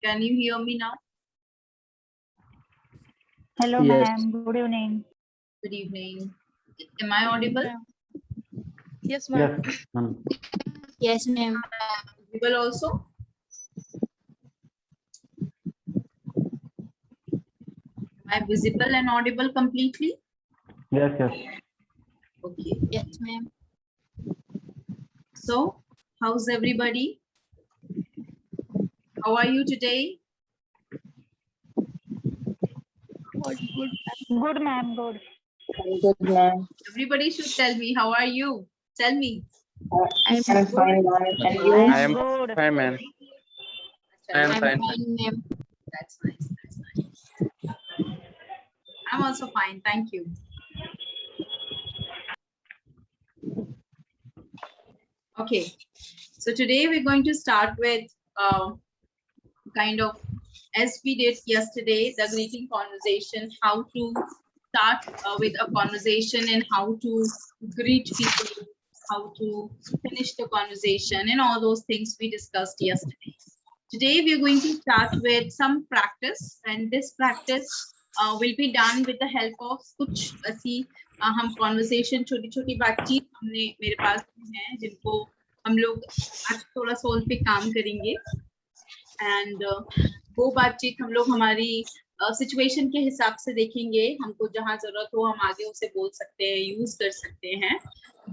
Can you hear me now? Hello, Yes. ma'am. Good evening. Good evening. Am I audible? Yes, ma'am. Yes, ma'am. Yes, ma'am. Audible also? Am I visible and audible completely? Yes, yes. Okay. Yes, ma'am. So, how's everybody? How are you today? Good, ma'am. Good. Good, ma'am. Everybody should tell me, how are you? Tell me. I'm fine, ma'am. And you? I I am am good. fine, ma'am. I am I'm fine. fine, ma'am. That's nice. That's nice. I'm also fine. Thank you. Okay. So today we're going to start with kind of, as we did yesterday, the greeting conversation, how to start with a conversation and how to greet people, how to finish the conversation, and all those things we discussed yesterday. Today we're going to start with some practice, and this practice will be done with the help of कुछ ऐसी हम conversation, छोटी छोटी बातचीत हमने मेरे पास हैं जिनको हम लोग आज थोड़ा सोल्व पे काम करेंगे, एंड वो बातचीत हम लोग हमारी सिचुएशन के हिसाब से देखेंगे, हमको जहाँ जरूरत हो हम आगे उसे बोल सकते हैं, यूज कर सकते हैं,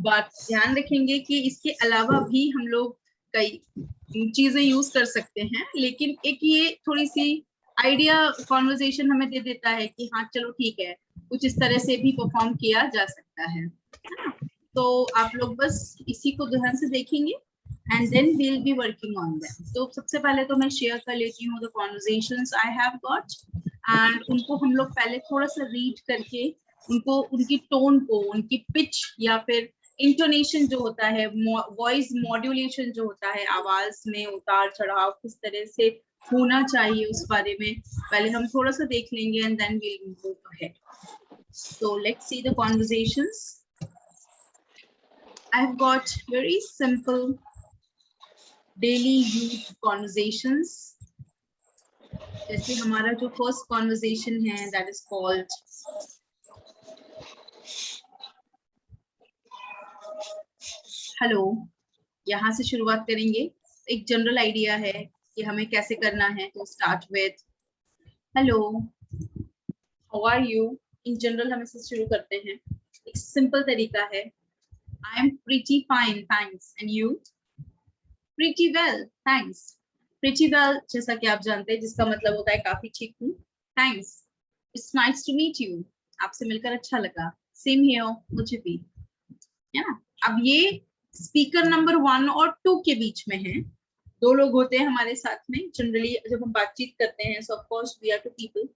बट ध्यान रखेंगे कि इसके अलावा भी हम लोग कई चीजें यूज कर सकते हैं, लेकिन एक ये थोड़ी सी आइडिया कॉन्वर्जेशन हमें दे देता है कि हाँ चलो ठीक है, कुछ इस तरह से भी परफॉर्म किया जा सकता है ना? तो आप लोग बस इसी को ध्यान से देखेंगे and then we'll be working on them. तो सबसे पहले तो मैं शेयर कर लेती हूँ the conversations I have got, and उनको हम लोग पहले थोड़ा सा रीड करके उनको उनकी टोन को, उनकी पिच या फिर इंटोनेशन जो होता है, वॉइस मॉड्यूलेशन जो होता है, आवाज में उतार चढ़ाव किस तरह से होना चाहिए उस बारे में पहले हम थोड़ा सा देख लेंगे, and then we'll move ahead. So let's see the conversations. I've got very simple daily use conversations. जैसे हमारा जो फर्स्ट कॉन्वर्जेशन है दैट इज कॉल्ड हेलो. यहाँ से शुरुआत करेंगे. एक जनरल आइडिया है कि हमें कैसे करना है, तो start with hello, how are you. In general हम इसे शुरू करते हैं. एक सिंपल तरीका है, I am pretty fine thanks, and you. Pretty well, thanks. Pretty well, जैसा कि आप जानते हैं, जिसका मतलब होता है काफी ठीक हूँ. Thanks. It's nice to meet you. आपसे मिलकर अच्छा लगा. Same here, मुझे भी. है ना? अब ये स्पीकर नंबर 1 और 2 के बीच में है. दो लोग होते हैं हमारे साथ में. जनरली जब हम बातचीत करते हैं, so of course we are two people.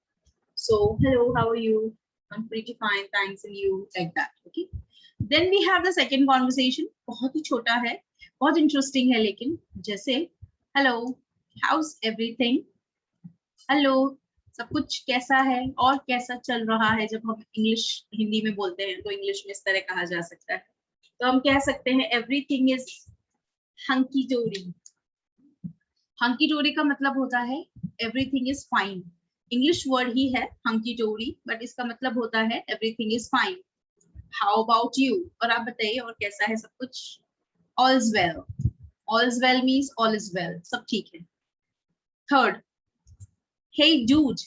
So hello, how are you? I'm pretty fine, thanks, and you, like that. Okay. Then we have the second conversation. बहुत ही छोटा है, बहुत इंटरेस्टिंग है, लेकिन जैसे हेलो, हाउस एवरीथिंग. हेलो, सब कुछ कैसा है और कैसा चल रहा है. जब हम इंग्लिश हिंदी में बोलते हैं तो इंग्लिश में इस तरह कहा जा सकता है. तो हम कह सकते हैं एवरीथिंग इज हंकी डोरी. हंकी डोरी का मतलब होता है everything is fine. English word ही है हंकी डोरी, बट इसका मतलब होता है everything is fine. How about you. और आप बताइए और कैसा है सब कुछ. All is well. All is well means all is well. सब ठीक है. Third, hey dude.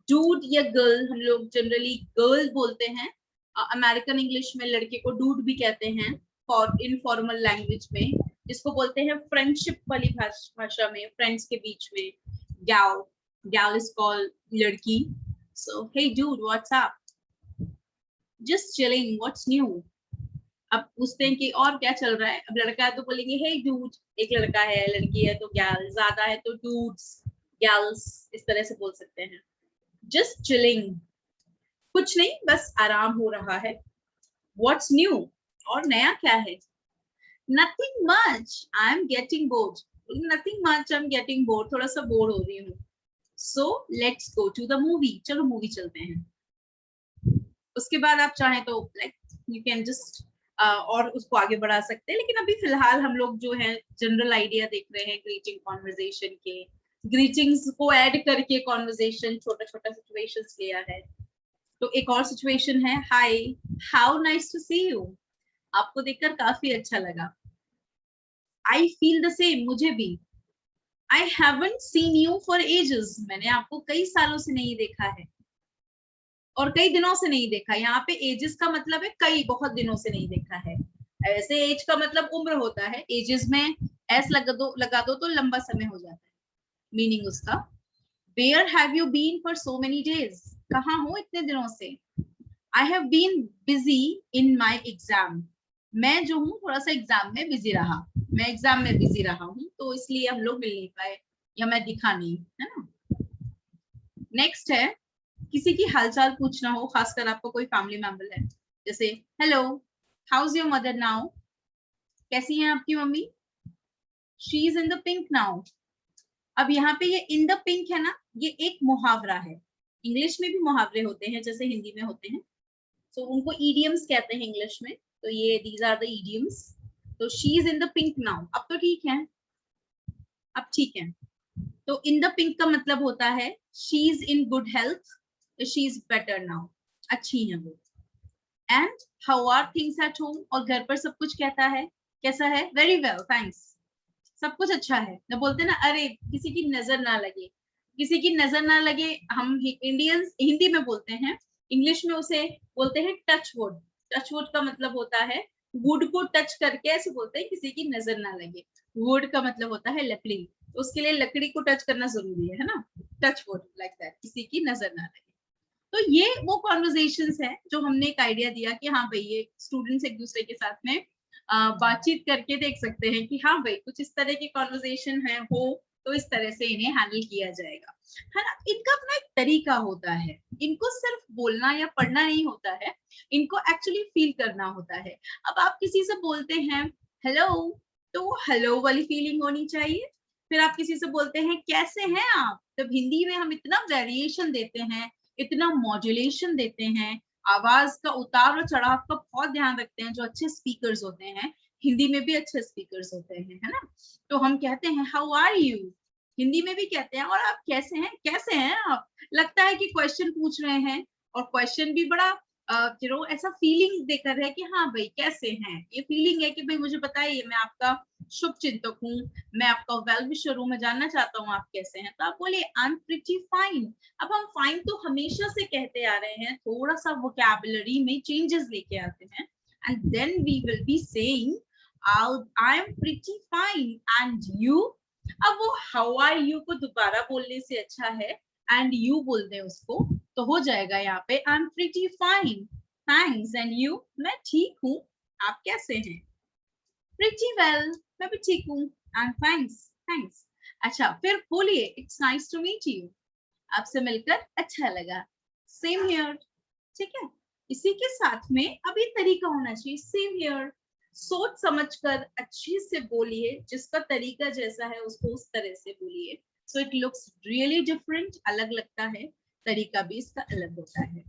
Dude या girl, हम लोग जनरली girl बोलते हैं. अमेरिकन इंग्लिश में लड़के को dude भी कहते हैं, और इनफॉर्मल लैंग्वेज में जिसको बोलते हैं फ्रेंडशिप वाली भाषा में, फ्रेंड्स के बीच में gal. Gal is called लड़की. So hey dude, what's up? Just chilling. What's new? अब पूछते हैं कि और क्या चल रहा है. अब लड़का है तो बोलेंगे हे डूड. एक लड़का है, लड़की है तो गैल, ज्यादा है तो डूड्स, गैल्स, इस तरह से बोल सकते हैं. जस्ट चिलिंग, कुछ नहीं, बस आराम हो रहा है. व्हाट्स न्यू, और नया क्या है. Nothing much, I am getting bored. Nothing much, I am getting bored, थोड़ा सा बोर हो रही हूँ. So let's go to the movie. चलो मूवी चलते हैं. उसके बाद आप चाहें तो लाइक यू कैन जस्ट और उसको आगे बढ़ा सकते हैं, लेकिन अभी फिलहाल हम लोग जो है जनरल आइडिया देख रहे हैं ग्रीटिंग कॉन्वर्जेशन के. ग्रीटिंग्स को ऐड करके कॉन्वर्जेशन छोटा छोटा सिचुएशंस लिया है। तो एक और सिचुएशन है, hi how nice to see you, आपको देखकर काफी अच्छा लगा। आई फील द सेम, मुझे भी। I haven't seen you for ages, मैंने आपको कई सालों से नहीं देखा है और कई दिनों से नहीं देखा। यहाँ पे एजेस का मतलब है कई, बहुत दिनों से नहीं देखा है। ऐसे एज का मतलब उम्र होता है, एजेस में एस लगा दो तो लंबा समय हो जाता है, मीनिंग उसका। Where have you been for so many days, कहाँ हो इतने दिनों से। I have been busy in my exam, मैं जो हूँ थोड़ा सा एग्जाम में बिजी रहा, मैं एग्जाम में बिजी रहा हूँ, तो इसलिए हम लोग मिल नहीं पाए या मैं दिखा नहीं, है ना। नेक्स्ट है, किसी की हालचाल पूछना हो, खासकर आपको कोई फैमिली मेंबर है, जैसे hello how is your mother now, कैसी हैं आपकी mummy, she is in the pink now. अब यहाँ पे ये इन द पिंक है ना, ये एक मुहावरा है। इंग्लिश में भी मुहावरे होते हैं जैसे हिंदी में होते हैं, तो उनको इडियम्स कहते हैं इंग्लिश में, तो ये दीज आर द इडियम्स। तो she is in the pink now, अब तो ठीक है, अब ठीक है। तो इन द पिंक का मतलब होता है she is in good health, she is better now, अच्छी है वो। And how are things at home, और घर पर सब कुछ कहता है कैसा है, वेरी वेल थैंक्स, सब कुछ अच्छा है। ना बोलते ना, अरे किसी की नजर ना लगे, किसी की नजर ना लगे, हम इंडियंस हिंदी में बोलते हैं, इंग्लिश में उसे बोलते हैं टच वुड। टच वुड का मतलब होता है वुड को टच करके ऐसे बोलते हैं किसी की नजर ना लगे। वुड का मतलब होता है लकड़ी, तो उसके लिए लकड़ी को टच करना जरूरी है ना, टच वुड लाइक दैट, किसी की नजर ना लगे। तो ये वो कॉन्वर्जेशंस है जो हमने एक आइडिया दिया कि हाँ भाई ये स्टूडेंट्स एक दूसरे के साथ में बातचीत करके देख सकते हैं कि हाँ भाई कुछ इस तरह की कॉन्वर्जेशन है हो तो इस तरह से इन्हें हैंडल किया जाएगा, है ना। इनका अपना एक तरीका होता है, इनको सिर्फ बोलना या पढ़ना नहीं होता है, इनको एक्चुअली फील करना होता है। अब आप किसी से बोलते हैं हेलो, तो हेलो वाली फीलिंग होनी चाहिए। फिर आप किसी से बोलते हैं कैसे हैं आप, तब हिंदी में हम इतना वेरिएशन देते हैं, इतना मॉड्यूलेशन देते हैं, आवाज का उतार और चढ़ाव का बहुत ध्यान रखते हैं। जो अच्छे स्पीकर्स होते हैं, हिंदी में भी अच्छे स्पीकर्स होते हैं, है ना। तो हम कहते हैं हाउ आर यू, हिंदी में भी कहते हैं, और आप कैसे हैं, कैसे हैं आप, लगता है कि क्वेश्चन पूछ रहे हैं, और क्वेश्चन भी बड़ा ऐसा फीलिंग देकर है कि हाँ भाई कैसे हैं, ये फीलिंग है कि भाई मुझे बताइए, मैं आपका शुभ चिंतक हूँ, मैं आपका वेल विशर हूँ, मैं जानना चाहता हूँ आप कैसे हैं। तो आप बोलिए आई एम प्रिटी फाइन। अब हम फाइन तो हमेशा से कहते आ रहे हैं, थोड़ा सा वोकैबुलरी में चेंजेस लेके आते हैं, and then we will be saying I am pretty fine and you. अब वो हाउ आर यू को दोबारा बोलने से अच्छा है एंड यू बोल दें उसको, तो हो जाएगा यहाँ पे आई am pretty fine thanks and you, मैं ठीक हूँ, आप कैसे हैं। प्रिटी वेल, मैं भी ठीक हूँ, एंड थैंक्स, थैंक्स। अच्छा फिर बोलिए it's nice to meet you, आपसे मिलकर अच्छा लगा, सेम हियर। ठीक है, इसी के साथ में अब ये तरीका होना चाहिए सेम हियर। सोच समझकर अच्छे से बोलिए, जिसका तरीका जैसा है उसको उस तरह से बोलिए, so it looks really different, अलग लगता है, तरीका भी इसका अलग होता है।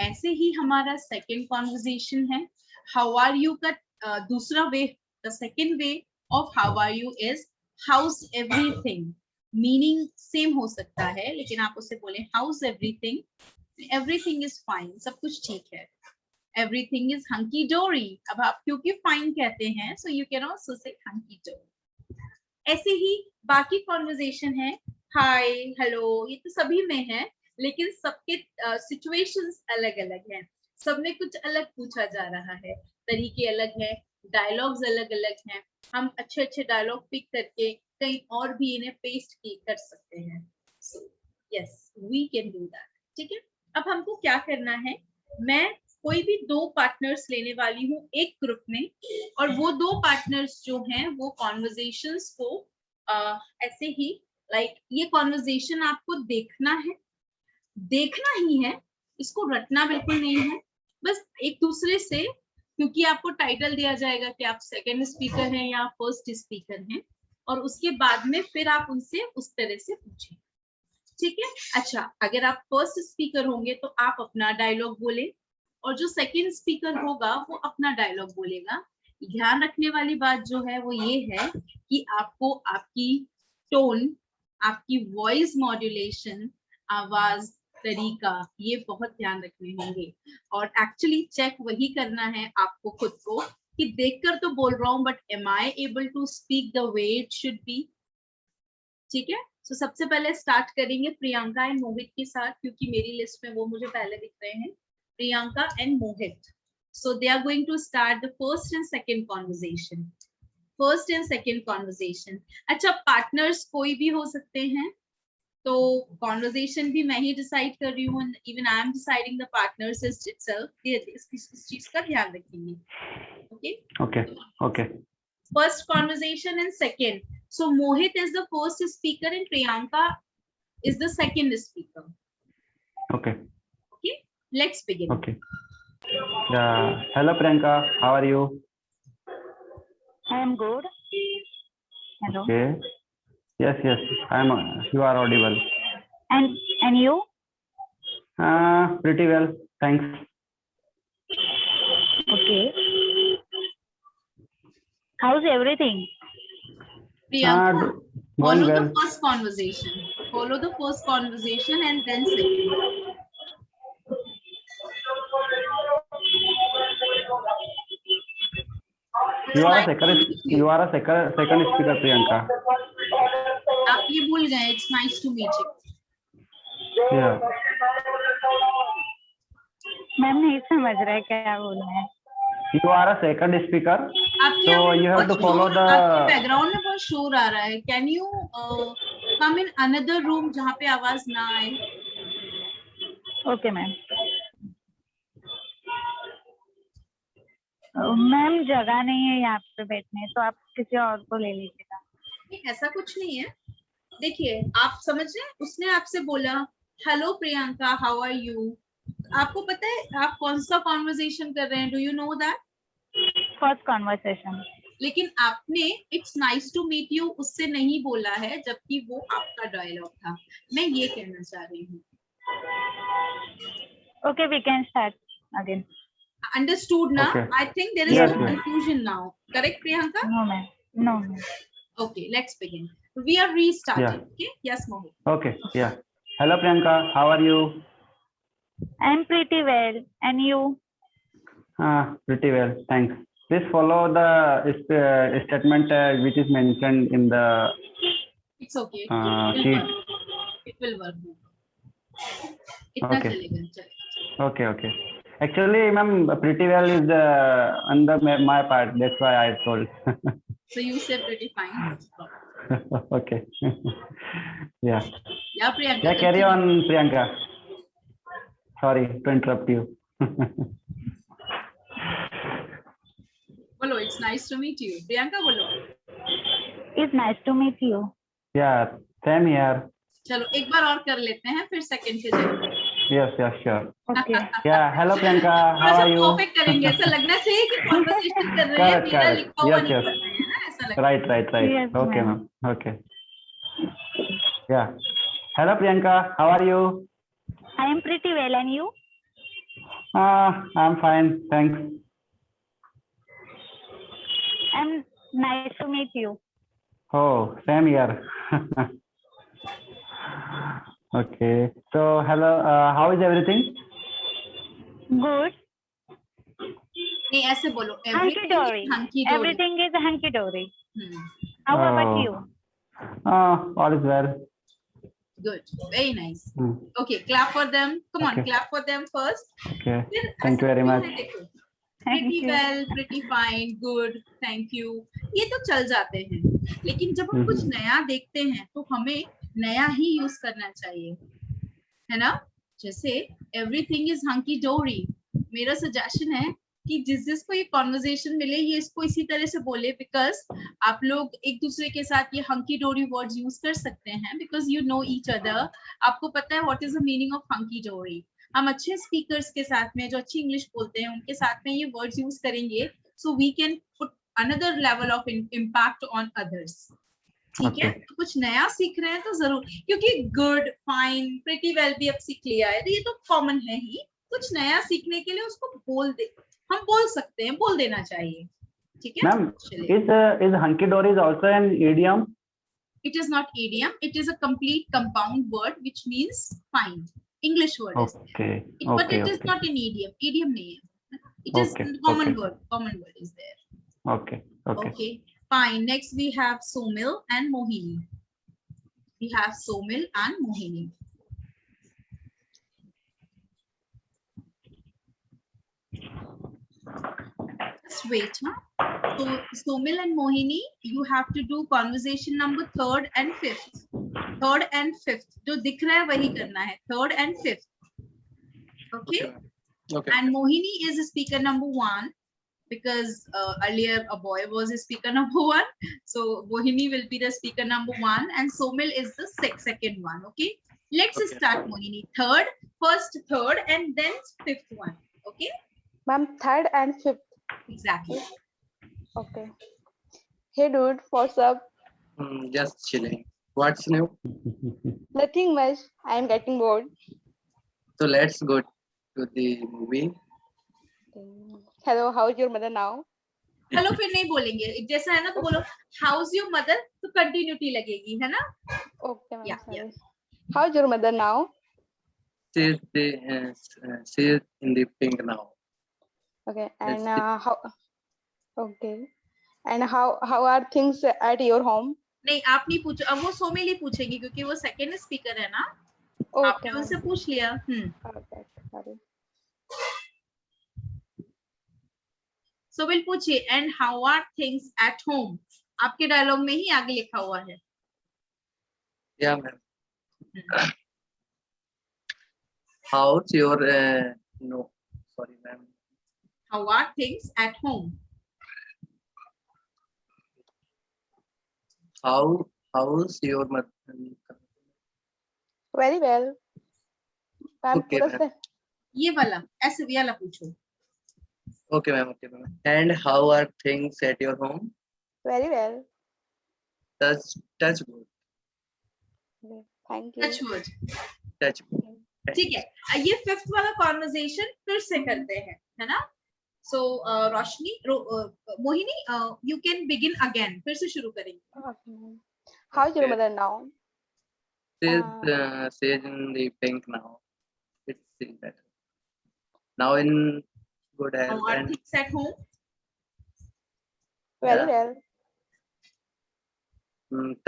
ऐसे ही हमारा सेकंड कॉन्वर्जेशन है, हाउ आर यू का दूसरा way, the second way of how are you is how's everything. Meaning same हो सकता है, लेकिन आप उसे बोले how's everything, everything is fine, सब कुछ ठीक है, एवरीथिंग इज हंकी डोरी। अब आप क्योंकि फाइन कहते हैं, so you can also say hunky डोरी। ऐसे ही बाकी कॉन्वर्जेशन है, हाय हेलो, ये तो सभी में है, लेकिन सबके सिचुएशंस अलग अलग हैं, सब में कुछ अलग पूछा जा रहा है, तरीके अलग है, डायलॉग्स अलग अलग हैं। हम अच्छे अच्छे डायलॉग पिक करके कहीं और भी इन्हें पेस्ट कर सकते हैं। So yes we can do that. ठीक है, अब हमको क्या करना है, मैं कोई भी दो पार्टनर्स लेने वाली हूँ एक ग्रुप में, और वो दो पार्टनर्स जो हैं वो कॉन्वर्जेशंस को ऐसे ही ये कॉन्वर्जेशन आपको देखना है, देखना ही है, इसको रटना बिल्कुल नहीं है, बस एक दूसरे से, क्योंकि आपको टाइटल दिया जाएगा कि आप सेकंड स्पीकर हैं या फर्स्ट स्पीकर हैं, और उसके बाद में फिर आप उनसे उस तरह से पूछें। ठीक है, अच्छा अगर आप फर्स्ट स्पीकर होंगे तो आप अपना डायलॉग बोले, और जो सेकंड स्पीकर होगा वो अपना डायलॉग बोलेगा। ध्यान रखने वाली बात जो है वो ये है कि आपको आपकी टोन आपकी वॉइस मॉड्यूलेशन, आवाज, तरीका, ये बहुत ध्यान रखने होंगे। और एक्चुअली चेक वही करना है आपको खुद को कि देखकर तो बोल रहा हूँ but am I able to speak the way it should be. ठीक है, तो सबसे पहले स्टार्ट करेंगे प्रियंका एंड मोहित के साथ, क्योंकि मेरी लिस्ट में वो मुझे पहले दिख रहे हैं, Priyanka and Mohit. So they are going to start the first and second conversation. First and second conversation. अच्छा, partners कोई भी हो सकते हैं, तो conversation भी मैं ही decide कर रही हूँ, even I am deciding the partners itself. इस चीज का ध्यान रखेंगे. Okay? Okay. Okay. First conversation and second. So Mohit is the first speaker and Priyanka is the second speaker. Okay. Okay? Let's begin. Okay. Yeah. Hello, Priyanka. How are you? I am good. Hello. Okay. Yes, yes. You are audible. And you? Pretty well. Thanks. Okay. How's everything? Priyanka, Going follow well. the first conversation. Follow the first conversation and then second. You are a second speaker, Priyanka. आप ये भूल गए, it's nice to meet you. Yeah. Ma'am नहीं समझ रहा है क्या बोलना है. You are a second speaker. आपके So you have to follow the. आपके बैकग्राउंड में बहुत शोर आ रहा है. Can you come in another room जहाँ पे आवाज ना आए? Okay ma'am. मैम जगह नहीं है यहाँ पे बैठने, तो आप किसी और को ले लीजिएगा. नहीं, ऐसा कुछ नहीं है. देखिए, आप समझ रहे हैं, उसने आपसे बोला hello Priyanka, how are you. आपको पता है आप कौन सा कॉन्वर्सेशन कर रहे हैं? Do you know that? First conversation. लेकिन आपने it's nice to meet you उससे नहीं बोला है, जबकि वो आपका डायलॉग था. मैं ये कहना चाह रही हूँ. Okay, we can start again. Understood now? Okay. I think there is Yes, some ma'am. confusion now. Correct, Priyanka? No ma'am. No ma'am. Okay, let's begin. We are restarting. Yeah. Okay? Yes, Mohit. Okay. Yeah. Hello, Priyanka. How are you? I am pretty well. And you? Pretty well. Thanks. Please follow the statement which is mentioned in the It's okay. sheet. It will work. इतना Okay. चलेगा. चलेगा. Okay. Okay. Actually, ma'am, pretty well is under my part. That's why I told. So you say pretty fine. Okay. Yeah. Yeah, Priyanka. Yeah. Carry on, Priyanka. Sorry to interrupt you. बोलो, it's nice to meet you. Priyanka बोलो. It's nice to meet you. Yeah. Same here. चलो एक बार और कर लेते हैं, फिर second पे जाएंगे. Yes. Yes. Sure. Okay. Yeah. Hello, Priyanka. How are you? Perfect करेंगे. ऐसा लगना चाहिए कि कॉन्वर्सेशन कर रहे हैं, Correct, बिना correct. लिखा हुआ Yes, नहीं yes. कर रहे हैं ना, ऐसा लगता है. Right. Right. Right. Yes, Okay, ma'am. ma'am. Okay. Yeah. Hello, Priyanka. How are you? I am pretty well. And you? I'm fine. Thanks. I'm nice to meet you. Oh, same here. Okay. So, hello. How is everything? Good. नहीं, ऐसे बोलो. Hunky dory. Hunky dory. Everything is hunky dory. Hmm. How about Oh. you? All is well. Good. Very nice. Hmm. Okay, clap for them. Come on, Okay. clap for them first. Okay. फिर Thank you very ऐसा much. है, देखो. Thank Pretty you. well, pretty fine, good, thank you. ये तो चल जाते हैं. लेकिन जब हम कुछ नया देखते हैं तो हमें नया ही यूज करना चाहिए, है ना? जैसे everything is hunky dory. मेरा सजेशन है कि जिसको ये कॉन्वर्सेशन मिले, ये इसको इसी तरह से बोले, बिकॉज आप लोग एक दूसरे के साथ ये हंकी डोरी वर्ड्स यूज कर सकते हैं, because you know each other. आपको पता है what is the meaning of hunky dory. हम अच्छे स्पीकर्स के साथ में, जो अच्छी इंग्लिश बोलते हैं, उनके साथ में ये वर्ड्स यूज करेंगे, so we can put another level of impact on others. ठीक है? तो कुछ नया सीख रहे हैं तो जरूर, क्योंकि गुड, फाइन, प्रिटी वेल भी अब सीख लिया है, तो ये तो कॉमन है ही. कुछ नया सीखने के लिए उसको हम बोल सकते हैं, बोल देना चाहिए. ठीक है? Ma'am, is hunky dory is also an idiom? It is not idiom. It is a complete compound word which means find. English word is there. Okay. But Okay. it is Okay. not an idiom. Idiom nahi hai. It is Okay. common Okay. word. Common word is there. Okay. Okay. Okay. Fine. Next we have Somil and Mohini. We have Somil and Mohini. Just wait, huh? So Somil and Mohini, you have to do conversation number 3rd and 5th. 3rd and 5th. जो दिख रहा है वही करना है. 3rd and 5th. Okay. Okay. And Mohini is speaker number 1 because earlier a boy was speaker number 1. So Mohini will be the speaker number 1 and Somil is the second one. Okay. Let's Okay. start Mohini. First third and then 5th one. Okay. Ma'am, 3rd and 5th. Exactly. Okay. Hey dude, what's up? Just chilling. What's new? Nothing much. I am getting bored. So let's go to the movie. Hello, how's your mother now? Hello फिर नहीं बोलेंगे. जैसा है ना तो बोलो house your mother तो continuity लगेगी है ना. Okay, ma'am. Yeah, Sorry. How's your mother now? She's in the pink now. Okay. Yes, And how? Okay. And how are things at your home? नहीं आप नहीं पूछो. अब वो सोमिल ही पूछेगी क्योंकि वो सेकंड स्पीकर है ना. Okay, आपने ma'am. उनसे पूछ लिया. Okay. Sorry. सोमिल पूछिए and how are things at home. आपके डायलॉग में ही आगे लिखा हुआ है. Yeah, ma'am. How's your no? Sorry, ma'am. How are things at home? How's your mother? Very well. Ma'am, Okay, पूरा ma'am. से- ये वाला ऐसे वाला पूछो. Okay, ma'am. Okay, ma'am. And how are things at your home? Very well. Touch wood. Okay, thank you. Touch word. Touch wood. ठीक है. ये 5th वाला कॉन्वर्सेशन फिर से करते हैं है ना. So Roshni Mohini you can begin again. फिर से शुरू करेंगे. Okay, ma'am. How's your Okay. mother now? She's in the pink now. It's still better. Now in good How health are and things at home? Very Yeah. well.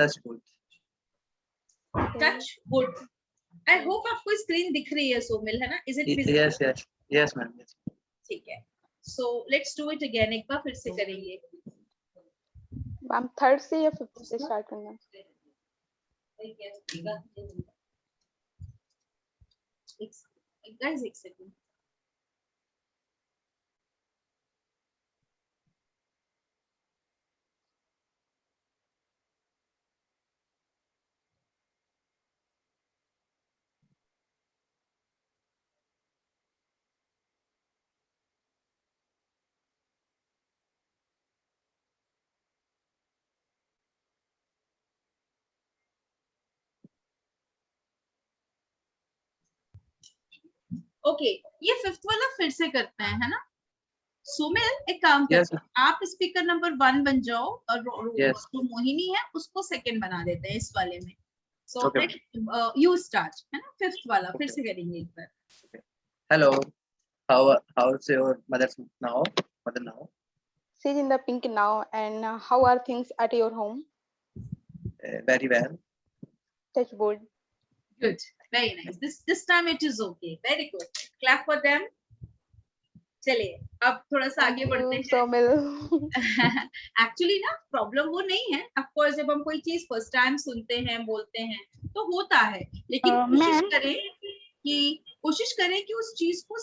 touch wood. Okay. Touch wood. I hope आपको screen दिख रही है सोमिल है ना. Is it visible? Yes, ma'am. Yes. ठीक है. So let's do it again. एक बार फिर से करेंगे. मैम 3rd से या 5th से स्टार्ट करना है? गाइस एक सेकंड. ओके. ये 5th वाला फिर से करते हैं है ना. सुमिल एक काम Yes, करते हैं. आप स्पीकर नंबर 1 बन जाओ और Yes. जो मोहिनी है उसको सेकंड बना देते हैं इस वाले में. सो Okay. यू स्टार्ट है ना. 5th वाला फिर Okay. से करेंगे एक बार. Hello. How's your mother now? Mother now? She's in the pink now. And how are things at your home? Very well. Touch wood. Good. Very nice. This time it is okay. Very good. Clap for them. चलिए अब थोड़ा सा आगे बढ़ते हैं. Somil. Actually ना problem वो नहीं है. ऑफ कोर्स जब हम कोई चीज फर्स्ट टाइम सुनते हैं बोलते हैं तो होता है. लेकिन कोशिश करें कि उस चीज को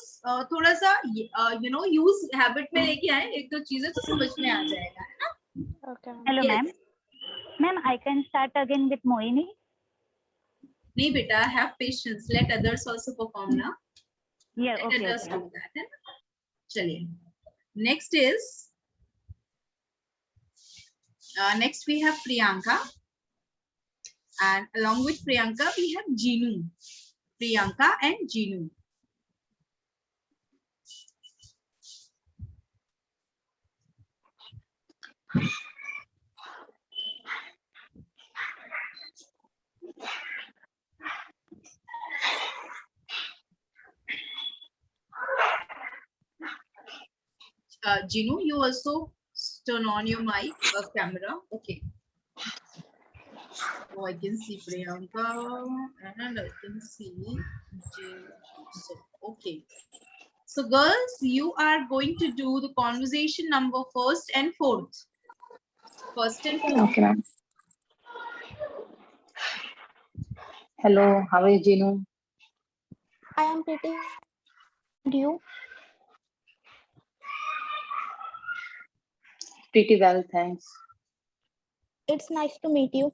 थोड़ा सा यू नो यूज हैबिट में लेके आए. एक दो चीजें तो समझ में आ जाएगा है ना. Okay. Hello, Yes. ma'am. Ma'am, I can start again with Mohini. नहीं बेटा, have patience. Let others also perform ना. Yeah, Let okay. others Okay. do that, है ना. चलिए. Next we have Priyanka, and along with Priyanka we have Jinu. Priyanka and Jinu. Jinu, you also turn on your mic camera. Okay. Oh, I can see Priyanka and I can see Jinu. So, okay. So girls, you are going to do the conversation number first and fourth. First and fourth. Okay, ma'am. Hello, how are you, Jinu? I am pretty. And you? Pretty well, thanks. It's nice to meet you.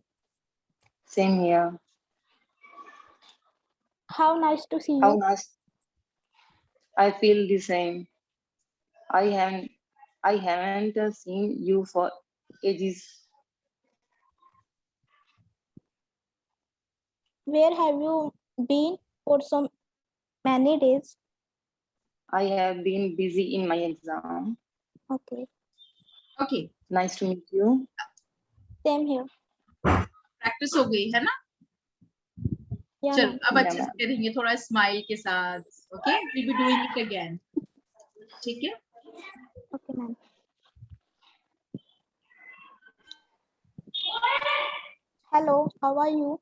Same here. How nice to see How you. nice. I feel the same. I haven't seen you for ages. Where have you been for so many days? I have been busy in my exam. Okay. Okay. Nice to meet you. Same here. Practice हो गई है ना? Yeah, चलो ma'am. अब Yeah, अच्छे से ma'am. करेंगे थोड़ा स्माइल के साथ. Okay, we'll be doing it again. ठीक है? Okay, ma'am. Hello, how are you?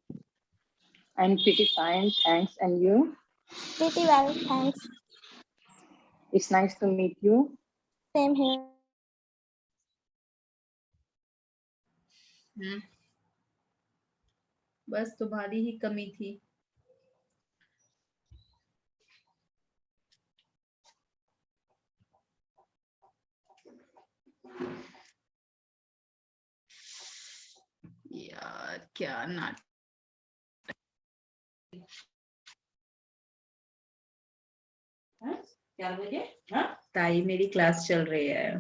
I'm pretty fine, thanks. And you? Pretty well, thanks. It's nice to meet you. Same here. बस तुम्हारी ही कमी थी. यार क्या नाटक. ताई मेरी क्लास चल रही है.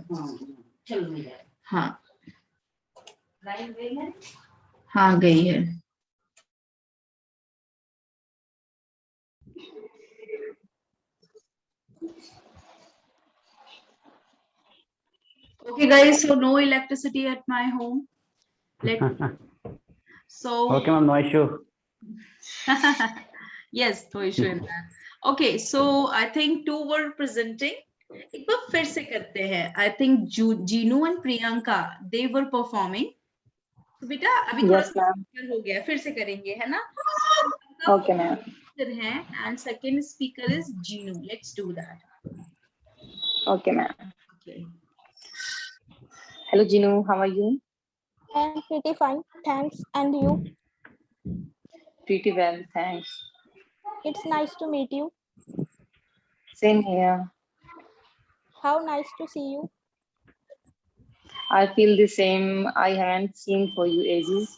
हाँ. हाँ गई है. Okay guys, so no electricity at my home. So Okay, ma'am, no issue. yes, no issue in that. Okay, so I think two were presenting. एक बार फिर से करते हैं. I think Jinu and Priyanka, they were performing. तो बेटा अभी थोड़ा Yes, ma'am. हो गया, फिर से करेंगे, है ना? Okay, ma'am. है and second speaker is Jinu. Let's do that. Okay, ma'am. Okay. Hello, Jinu. How are you? I am pretty fine, thanks. And you? Pretty well, thanks. It's nice to meet you. Same here. How nice to see you. I feel the same. I haven't seen for you ages.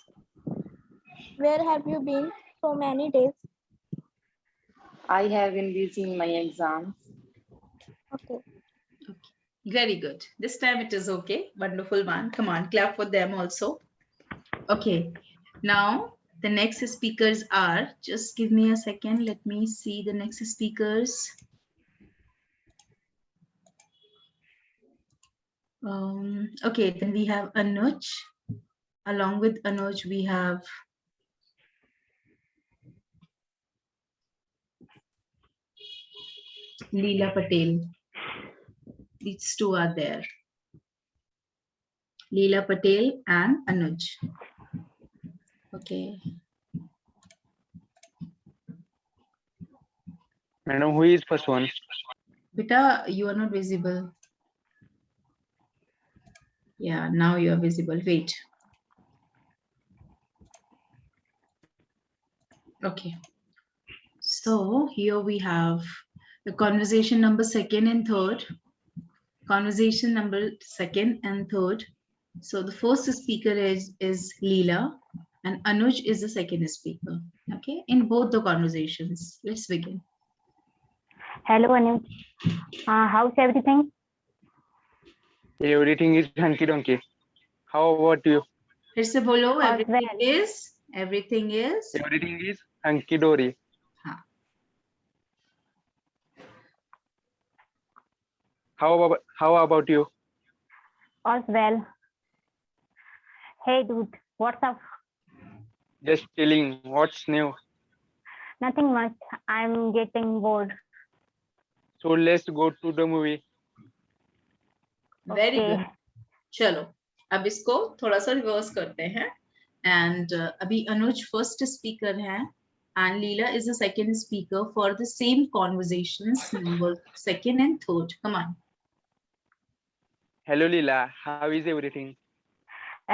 Where have you been so many days? I have been busy in my exams. Okay. Very good. This time it is okay. Wonderful one. Come on, clap for them also. Okay. Now the next speakers are, just give me a second. Let me see the next speakers. Okay, then we have Anuj. Along with Anuj, we have Leela Patel. These two are there. Leela Patel and Anuj. Okay. Madam, who is first one? Beta, you are not visible. Yeah, now you are visible. Wait. Okay. So here we have the conversation number second and third. Conversation number second and third. So the first speaker is Leela and Anuj is the second speaker. Okay, in both the conversations. Let's begin. Hello, Anuj. How's everything? Everything is hunky donkey. How about you? फिर से बोलो. All Everything is Everything is hunky dory. हाँ. How about you? all's well. Hey, dude, what's up? Just chilling. What's new? Nothing much. I'm getting bored. So let's go to the movie. Very Okay. Good. चलो अब इसको थोड़ा सा reverse करते हैं and अभी अनुज first speaker है and Leela is the second speaker for the same conversations number second and third. Come on. Hello Leela, how is everything?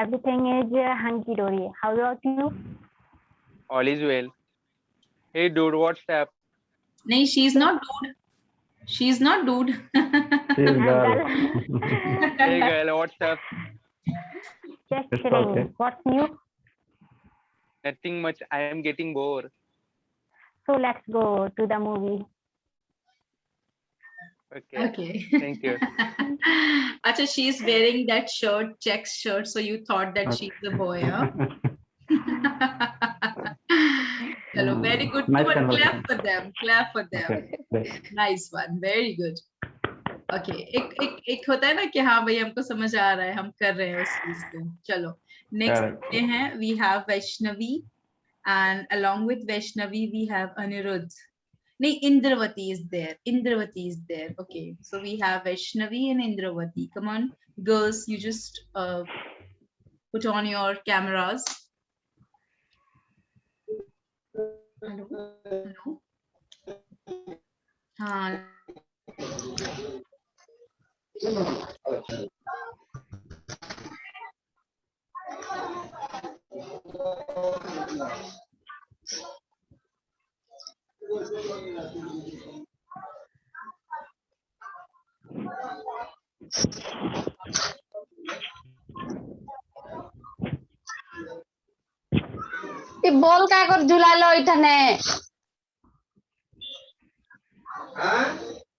Everything is hunky dory. How about you? All is well. Hey dude, what's up? नहीं, she is not dude, she is not dude. She's girl. Hey girl, what's up? Just It's chilling. okay. What's new? Nothing much. I am getting bored. So let's go to the movie. Okay. Okay. Thank you. Acha, she is wearing that shirt, checks shirt, so you thought that she's a boy, huh? Chalo, very good. Nice Come on, clap conversation. for them. Clap for them. Okay, great. Nice one. Very good. Okay. एक होता है ना कि हाँ भाई हमको समझ आ रहा है, हम कर रहे हैं उस चीज को। चलो नेक्स्ट Correct. हैं, we have Vaishnavi and along with Vaishnavi we have Anirudh. No, Indravati is there. Indravati is there. Okay, so we have Vaishnavi and Indravati. Come on, girls, you just put on your cameras. Hello. Hello. हाँ. ती ball का कर झुलालो इठने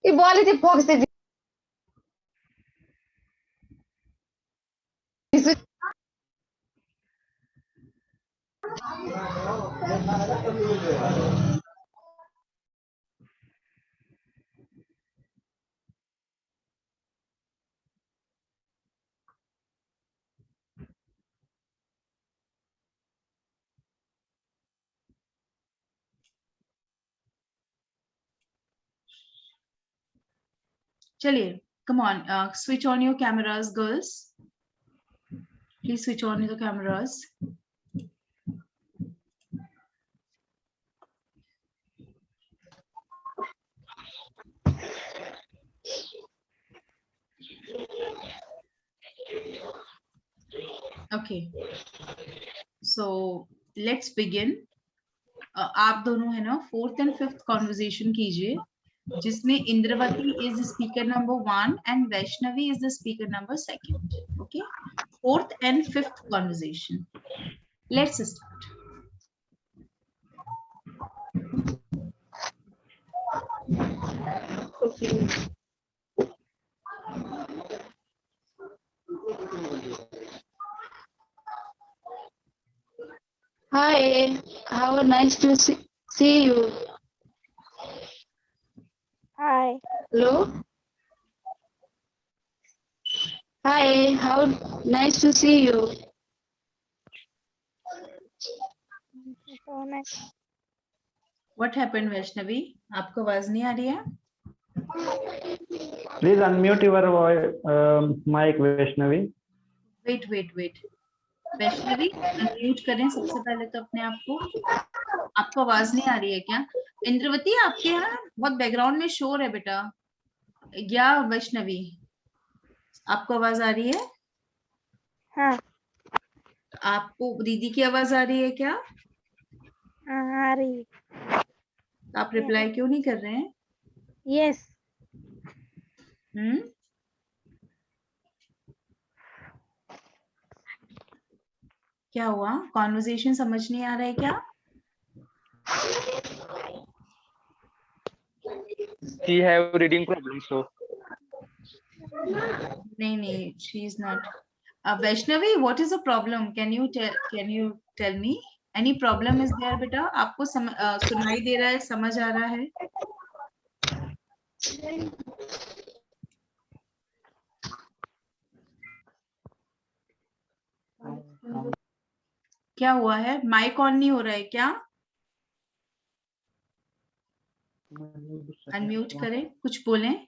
ती ball इथे focus दे चलिए, come on, switch on your cameras, girls. Please switch on the cameras. Okay, so let's begin. आप दोनों है ना फोर्थ एंड फिफ्थ कॉन्वर्जेशन कीजिए जिसमें Indravati is speaker number 1 and Vaishnavi is the speaker number 2. Okay, fourth and fifth conversation. Let's start. Hi, how nice to see you. Hi. Hello. Hi, how nice to see you. So nice. What happened Vaishnavi? आपको आवाज नहीं आ रही है? Please unmute your mic, Vaishnavi. Wait wait wait, Vaishnavi unmute करें सबसे पहले तो अपने आप को. आपको आवाज नहीं आ रही है क्या? इंद्रवती आपके यहाँ बहुत बैकग्राउंड में शोर है बेटा. या वैष्णवी आपको आवाज आ रही है? हाँ. आपको दीदी की आवाज आ रही है क्या? हाँ, आ रही. आप रिप्लाई क्यों नहीं कर रहे हैं? Yes. क्या हुआ? कॉन्वर्सेशन समझ नहीं आ रहा है क्या? She have reading problems, so नहीं नहीं, she is not. Vaishnavi, what is the problem? Can you tell me? Any problem is there बेटा? आपको सुनाई दे रहा है, समझ आ रहा है? क्या हुआ है? माइक ऑन नहीं हो रहा है क्या? अनम्यूट करें, कुछ बोलें.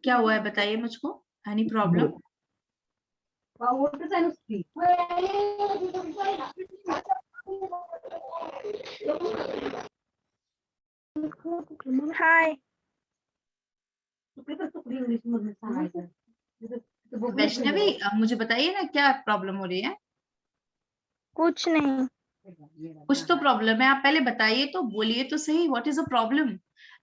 क्या हुआ है बताइए मुझको. Any problem? Hi. वैष्णवी, अब मुझे बताइए ना क्या प्रॉब्लम हो रही है। कुछ नहीं। कुछ तो प्रॉब्लम है, आप पहले बताइए तो, बोलिए तो सही, व्हाट इज अ प्रॉब्लम।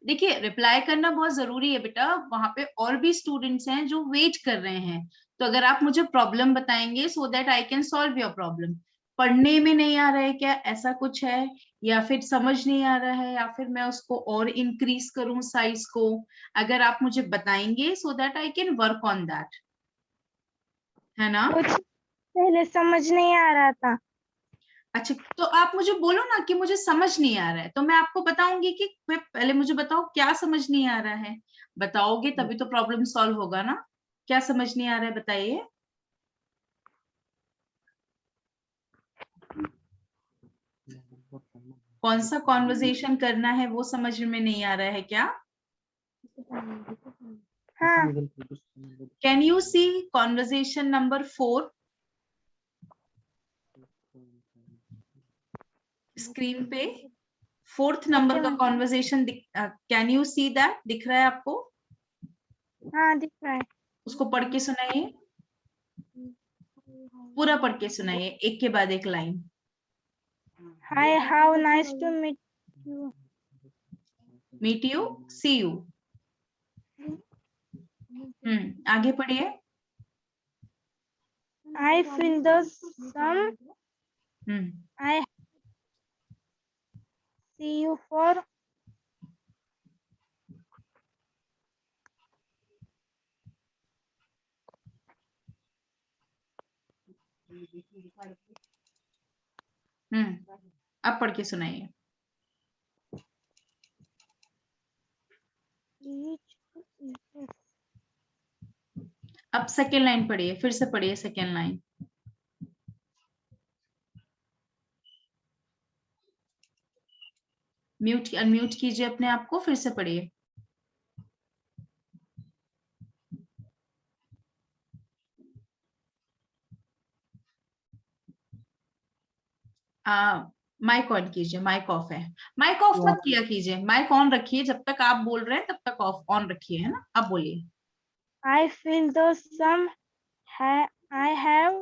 देखिए, रिप्लाई करना बहुत जरूरी है बेटा, वहां पे और भी स्टूडेंट्स हैं जो वेट कर रहे हैं। तो अगर आप मुझे प्रॉब्लम बताएंगे so that I can solve your problem. पढ़ने में नहीं आ रहा है क्या, ऐसा कुछ है, या फिर समझ नहीं आ रहा है, या फिर मैं उसको और इंक्रीज करूं साइज को। अगर आप मुझे बताएंगे so that I can work on that, है ना। कुछ पहले समझ नहीं आ रहा था। अच्छा, तो आप मुझे बोलो ना कि मुझे समझ नहीं आ रहा है, तो मैं आपको बताऊंगी कि पहले मुझे बताओ क्या समझ नहीं आ रहा है। बताओगे तभी तो प्रॉब्लम सॉल्व होगा ना। क्या समझ नहीं आ रहा है बताइए। कौन सा कॉन्वर्जेशन करना है वो समझ में नहीं आ रहा है क्या। हाँ। Can you see conversation number 4 screen पे। 4th नंबर का conversation can you see that, दिख रहा है आपको। हाँ दिख रहा है। उसको पढ़ के सुनाइए, पूरा पढ़ के सुनाइए, एक के बाद एक लाइन। Hi, how nice to meet you. Meet you, see you. आगे पढ़िए। I feel the sun. I see you for अब पढ़ के सुनाइए। अब सेकेंड लाइन पढ़िए, फिर से पढ़िए सेकेंड लाइन। म्यूट अनम्यूट कीजिए अपने आप को, फिर से पढ़िए। माइक ऑन कीजिए, माइक ऑफ है। माइक ऑफ मत किया कीजिए, माइक ऑन रखिए, जब तक आप बोल रहे हैं तब तक ऑफ ऑन रखिए, है ना। अब बोलिए। I feel the sun. I have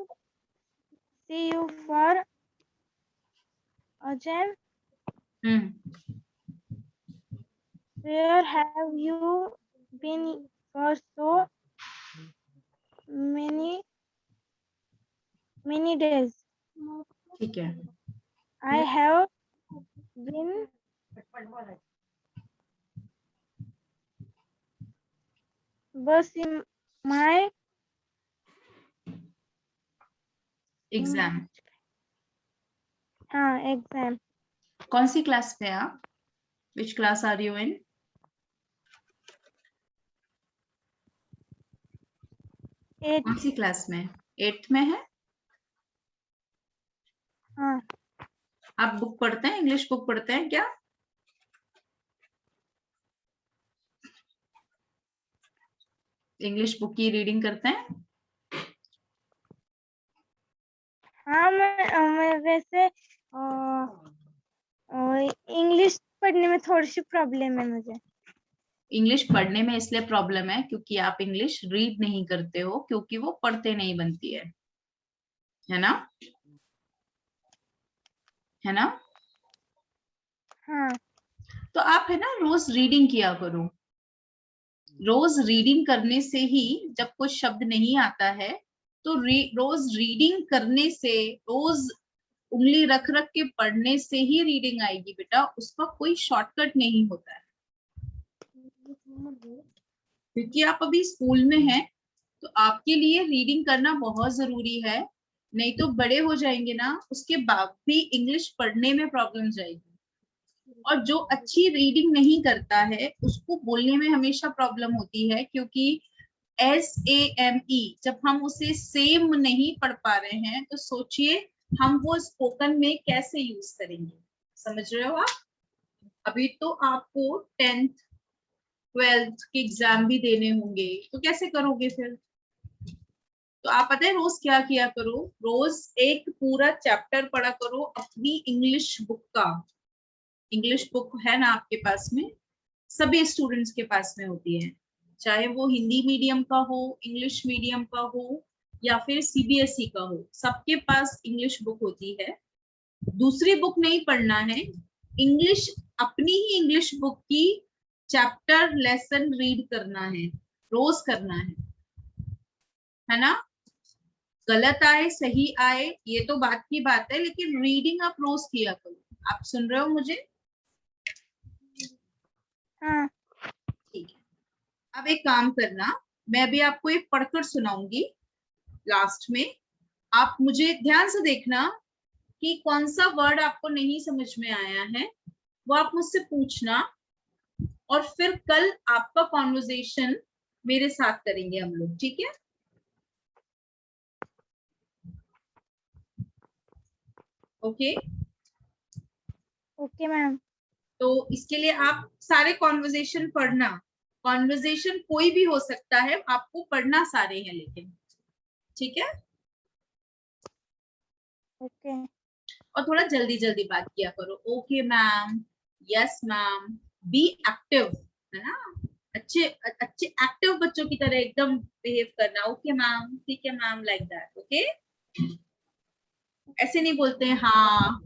see you for Ajahn. Where have you been for so many days? ठीक है। I have been bus in my exam. हाँ एग्जाम। कौन सी क्लास में आप, which class are you in. 8 कौन सी class में, 8th में है। हाँ। आप बुक पढ़ते हैं, इंग्लिश बुक पढ़ते हैं क्या। इंग्लिश बुक की रीडिंग करते हैं। हाँ मैं वैसे इंग्लिश पढ़ने में थोड़ी सी प्रॉब्लम है मुझे। इंग्लिश पढ़ने में इसलिए प्रॉब्लम है क्योंकि आप इंग्लिश रीड नहीं करते हो, क्योंकि वो पढ़ते नहीं बनती है ना, है ना। हाँ। तो आप है ना रोज रीडिंग किया करो। रोज रीडिंग करने से ही, जब कोई शब्द नहीं आता है तो रोज रीडिंग करने से, रोज उंगली रख रख के पढ़ने से ही रीडिंग आएगी बेटा, उसका कोई शॉर्टकट नहीं होता है। क्योंकि आप अभी स्कूल में हैं तो आपके लिए रीडिंग करना बहुत जरूरी है, नहीं तो बड़े हो जाएंगे ना, उसके बाद भी इंग्लिश पढ़ने में प्रॉब्लम जाएगी। और जो अच्छी रीडिंग नहीं करता है उसको बोलने में हमेशा प्रॉब्लम होती है, क्योंकि SAME जब हम उसे सेम नहीं पढ़ पा रहे हैं तो सोचिए हम वो स्पोकन में कैसे यूज करेंगे। समझ रहे हो आप। अभी तो आपको 10th 12th के एग्जाम भी देने होंगे, तो कैसे करोगे फिर। तो आप पता है रोज क्या किया करो, रोज एक पूरा चैप्टर पढ़ा करो अपनी इंग्लिश बुक का। इंग्लिश बुक है ना आपके पास में, सभी स्टूडेंट्स के पास में होती है, चाहे वो हिंदी मीडियम का हो, इंग्लिश मीडियम का हो या फिर सीबीएसई का हो, सबके पास इंग्लिश बुक होती है। दूसरी बुक नहीं पढ़ना है, इंग्लिश अपनी ही इंग्लिश बुक की चैप्टर लेसन रीड करना है, रोज करना है ना। गलत आए सही आए ये तो बात की बात है, लेकिन रीडिंग आप रोज किया करो। आप सुन रहे हो मुझे? हाँ। ठीक है, अब एक काम करना, मैं अभी आपको एक पढ़कर सुनाऊंगी लास्ट में, आप मुझे ध्यान से देखना कि कौन सा वर्ड आपको नहीं समझ में आया है वो आप मुझसे पूछना, और फिर कल आपका कॉन्वर्सेशन मेरे साथ करेंगे हम लोग, ठीक है? Okay okay ma'am. तो इसके लिए आप सारे कॉन्वर्सेशन पढ़ना, कॉन्वर्सेशन कोई भी हो सकता है, आपको पढ़ना सारे हैं लेकिन, ठीक है? ओके। और थोड़ा जल्दी जल्दी बात किया करो। Okay ma'am, yes ma'am, be active, है ना? अच्छे अच्छे एक्टिव बच्चों की तरह एकदम बिहेव करना। ओके मैम, ठीक है मैम, लाइक दैट। ओके, ऐसे नहीं बोलते हैं हाँ,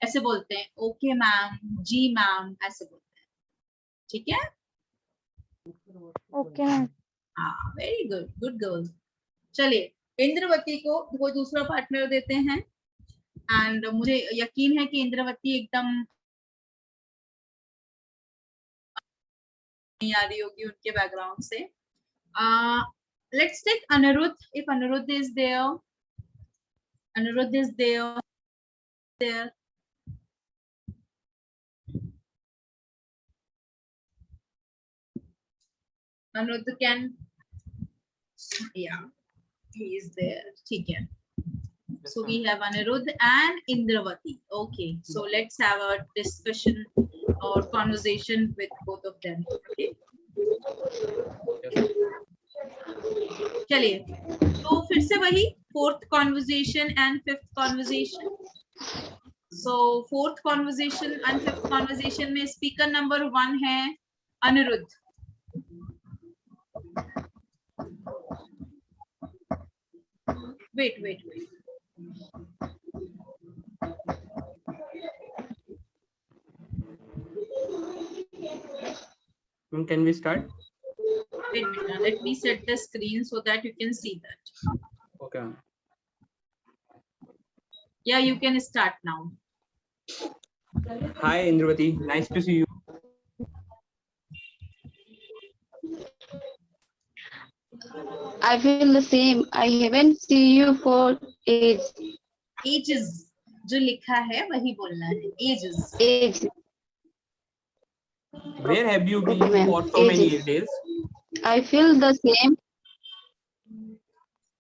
ऐसे बोलते हैं ओके मैम, जी मैम, ऐसे बोलते हैं, ठीक है? Okay ma'am. हाँ, वेरी गुड, गुड गर्ल। चलिए इंद्रवती को वो दूसरा पार्टनर देते हैं, एंड मुझे यकीन है कि इंद्रवती एकदम नहीं आ रही होगी उनके बैकग्राउंड से। Let's take Anirudh, if Anirudh is there, Anirudh is there. Anirudh can, या he is there, ठीक है। So we have Anirudh and Indravati. Okay, so let's have a discussion or conversation with both of them. Okay. चलिए, तो फिर से वही fourth conversation and fifth conversation. So fourth conversation and fifth conversation में speaker number 1 है Anirudh. Wait. Can we start? Wait, let me set the screen so that you can see that. Okay. Yeah, you can start now. Hi Indravati, nice to see you. I feel the same. I haven't seen you for ages. Ages, जो लिखा है वही बोलना है, ages. Ages. Where have you been Okay, ma'am. for so many Ages. days? I feel the same.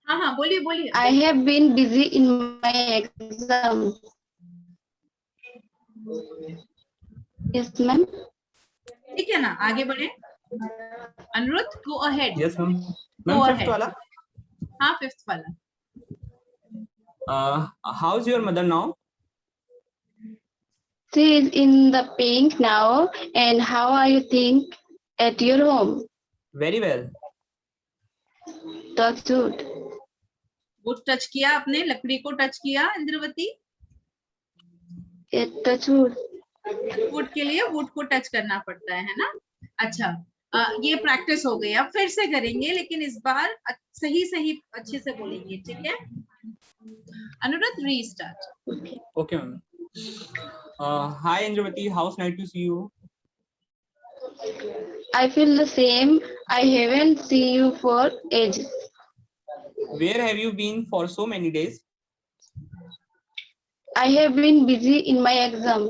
हाँ बोलिए। I have been busy in my exam. Yes, ma'am. ठीक है ना, आगे बढ़े। Anirudh, go ahead. Yes, ma'am. Go Ma'am, ahead. fifth wala. हाँ, fifth वाला। How's your mother now? She is in the pink now. And how are you think at your home? Very well. That's good. Would touch किया आपने, लकड़ी को touch किया Indravati? That's good. Would के लिए would को टच करना पड़ता है ना? अच्छा, ये प्रैक्टिस हो गई, अब फिर से करेंगे, लेकिन इस बार सही अच्छे से बोलेंगे, ठीक है? अनुरुद्ध, restart. Okay, ma'am. Hi Indravati, how's nice to see you. I feel the same. I haven't seen you for ages. Where have you been for so many days? I have been busy in my exam.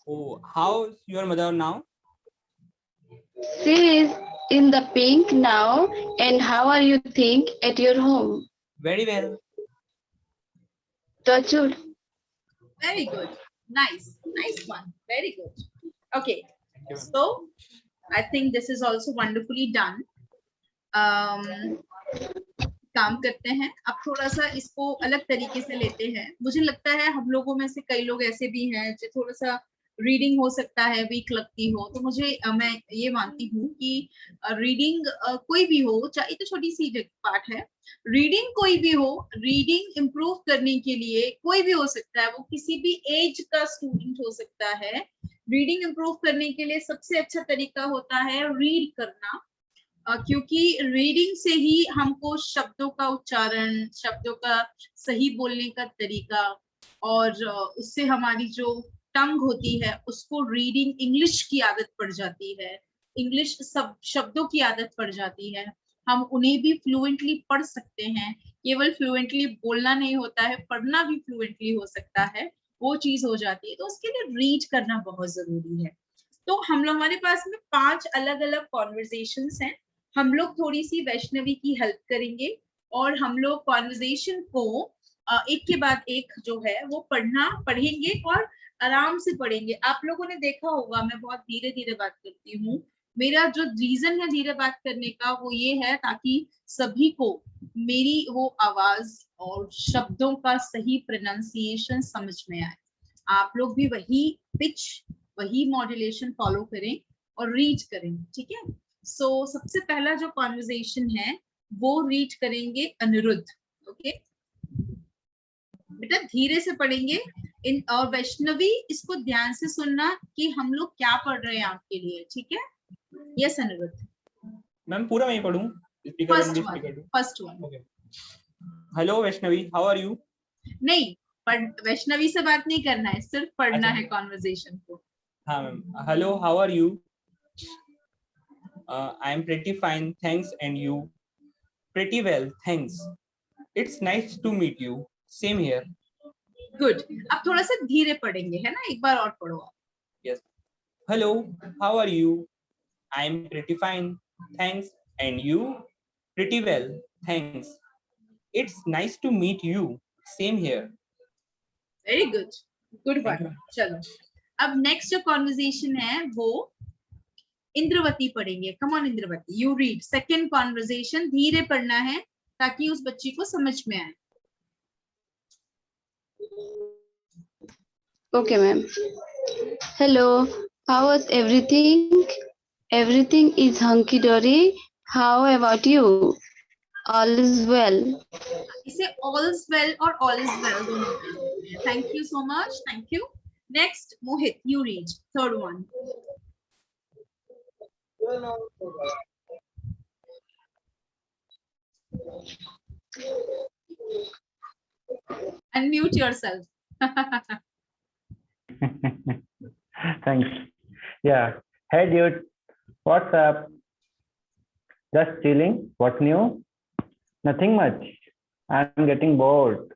Oh, how's your mother now? She is in the pink now. And how are you think at your home? Very well. That's good. Very good, nice one, very good. Okay, Thank you, ma'am. so I think this is also wonderfully done. काम करते हैं। अब थोड़ा सा इसको अलग तरीके से लेते हैं। मुझे लगता है हम लोगों में से कई लोग ऐसे भी हैं जो थोड़ा सा रीडिंग हो सकता है वीक लगती हो, तो मुझे मैं ये मानती हूँ कि रीडिंग कोई भी हो, चाहे तो छोटी सी पार्ट है, रीडिंग कोई भी हो, रीडिंग इम्प्रूव करने के लिए कोई भी हो सकता है, वो किसी भी एज का स्टूडेंट हो सकता है। रीडिंग इम्प्रूव करने के लिए सबसे अच्छा तरीका होता है रीड करना, क्योंकि रीडिंग से ही हमको शब्दों का उच्चारण, शब्दों का सही बोलने का तरीका, और उससे हमारी जो टंग होती है उसको रीडिंग इंग्लिश की आदत पड़ जाती है, इंग्लिश सब शब्दों की आदत पड़ जाती है। हम उन्हें भी फ्लुएंटली पढ़ सकते हैं, केवल फ्लुएंटली बोलना नहीं होता है, पढ़ना भी फ्लुएंटली हो सकता है, वो चीज हो जाती है। तो उसके लिए रीड करना बहुत जरूरी है। तो हम लोग, हमारे पास में 5 अलग अलग कॉन्वर्जेशंस हैं। हम लोग थोड़ी सी वैष्णवी की हेल्प करेंगे और हम लोग कॉन्वर्जेशन को एक के बाद एक जो है वो पढ़ेंगे और आराम से पढ़ेंगे। आप लोगों ने देखा होगा मैं बहुत धीरे धीरे बात करती हूँ। मेरा जो रीजन है धीरे बात करने का वो ये है ताकि सभी को मेरी वो आवाज और शब्दों का सही प्रोनाउंसिएशन समझ में आए। आप लोग भी वही पिच, वही मॉड्यूलेशन फॉलो करें और रीड करें, ठीक है। सो सबसे पहला जो कॉन्वर्जेशन है वो रीड करेंगे अनिरुद्ध। ओके बेटा, धीरे से पढ़ेंगे इन, और वैष्णवी इसको ध्यान से सुनना कि हम लोग क्या पढ़ रहे हैं आपके लिए, ठीक है। यस अनिरुद्ध। मैम पूरा मैं ही पढ़ूं? First one. Okay. Hello Vaishnavi, how are you? नहीं, वैष्णवी से बात नहीं करना है, सिर्फ पढ़ना है कॉन्वर्जेशन को। हाँ ma'am. Hello, how are you? I am pretty fine, thanks, and you? Pretty well, thanks. It's nice to meet you, same here. Good. अब थोड़ा सा धीरे पढ़ेंगे, है ना, एक बार और पढ़ो आप। Yes. Hello, how are you? I am pretty fine, thanks, and you? Pretty well, thanks. It's nice to meet you, same here. Very good, good one. चलो अब नेक्स्ट जो कॉन्वर्जेशन है वो इंद्रवती पढ़ेंगे। Come on Indravati, you read second conversation. धीरे पढ़ना है ताकि उस बच्ची को समझ में आए। Okay, ma'am. Hello, how was everything? Everything is hunky-dory. How about you? All is well. इसे all is well और all is well दोनों पढ़ते हैं। Thank you so much. Thank you. Next, Mohit, you read third one. Unmute yourself. Thanks. Yeah. Hey dude, what's up? Just chilling. What's new? Nothing much. I'm getting bored.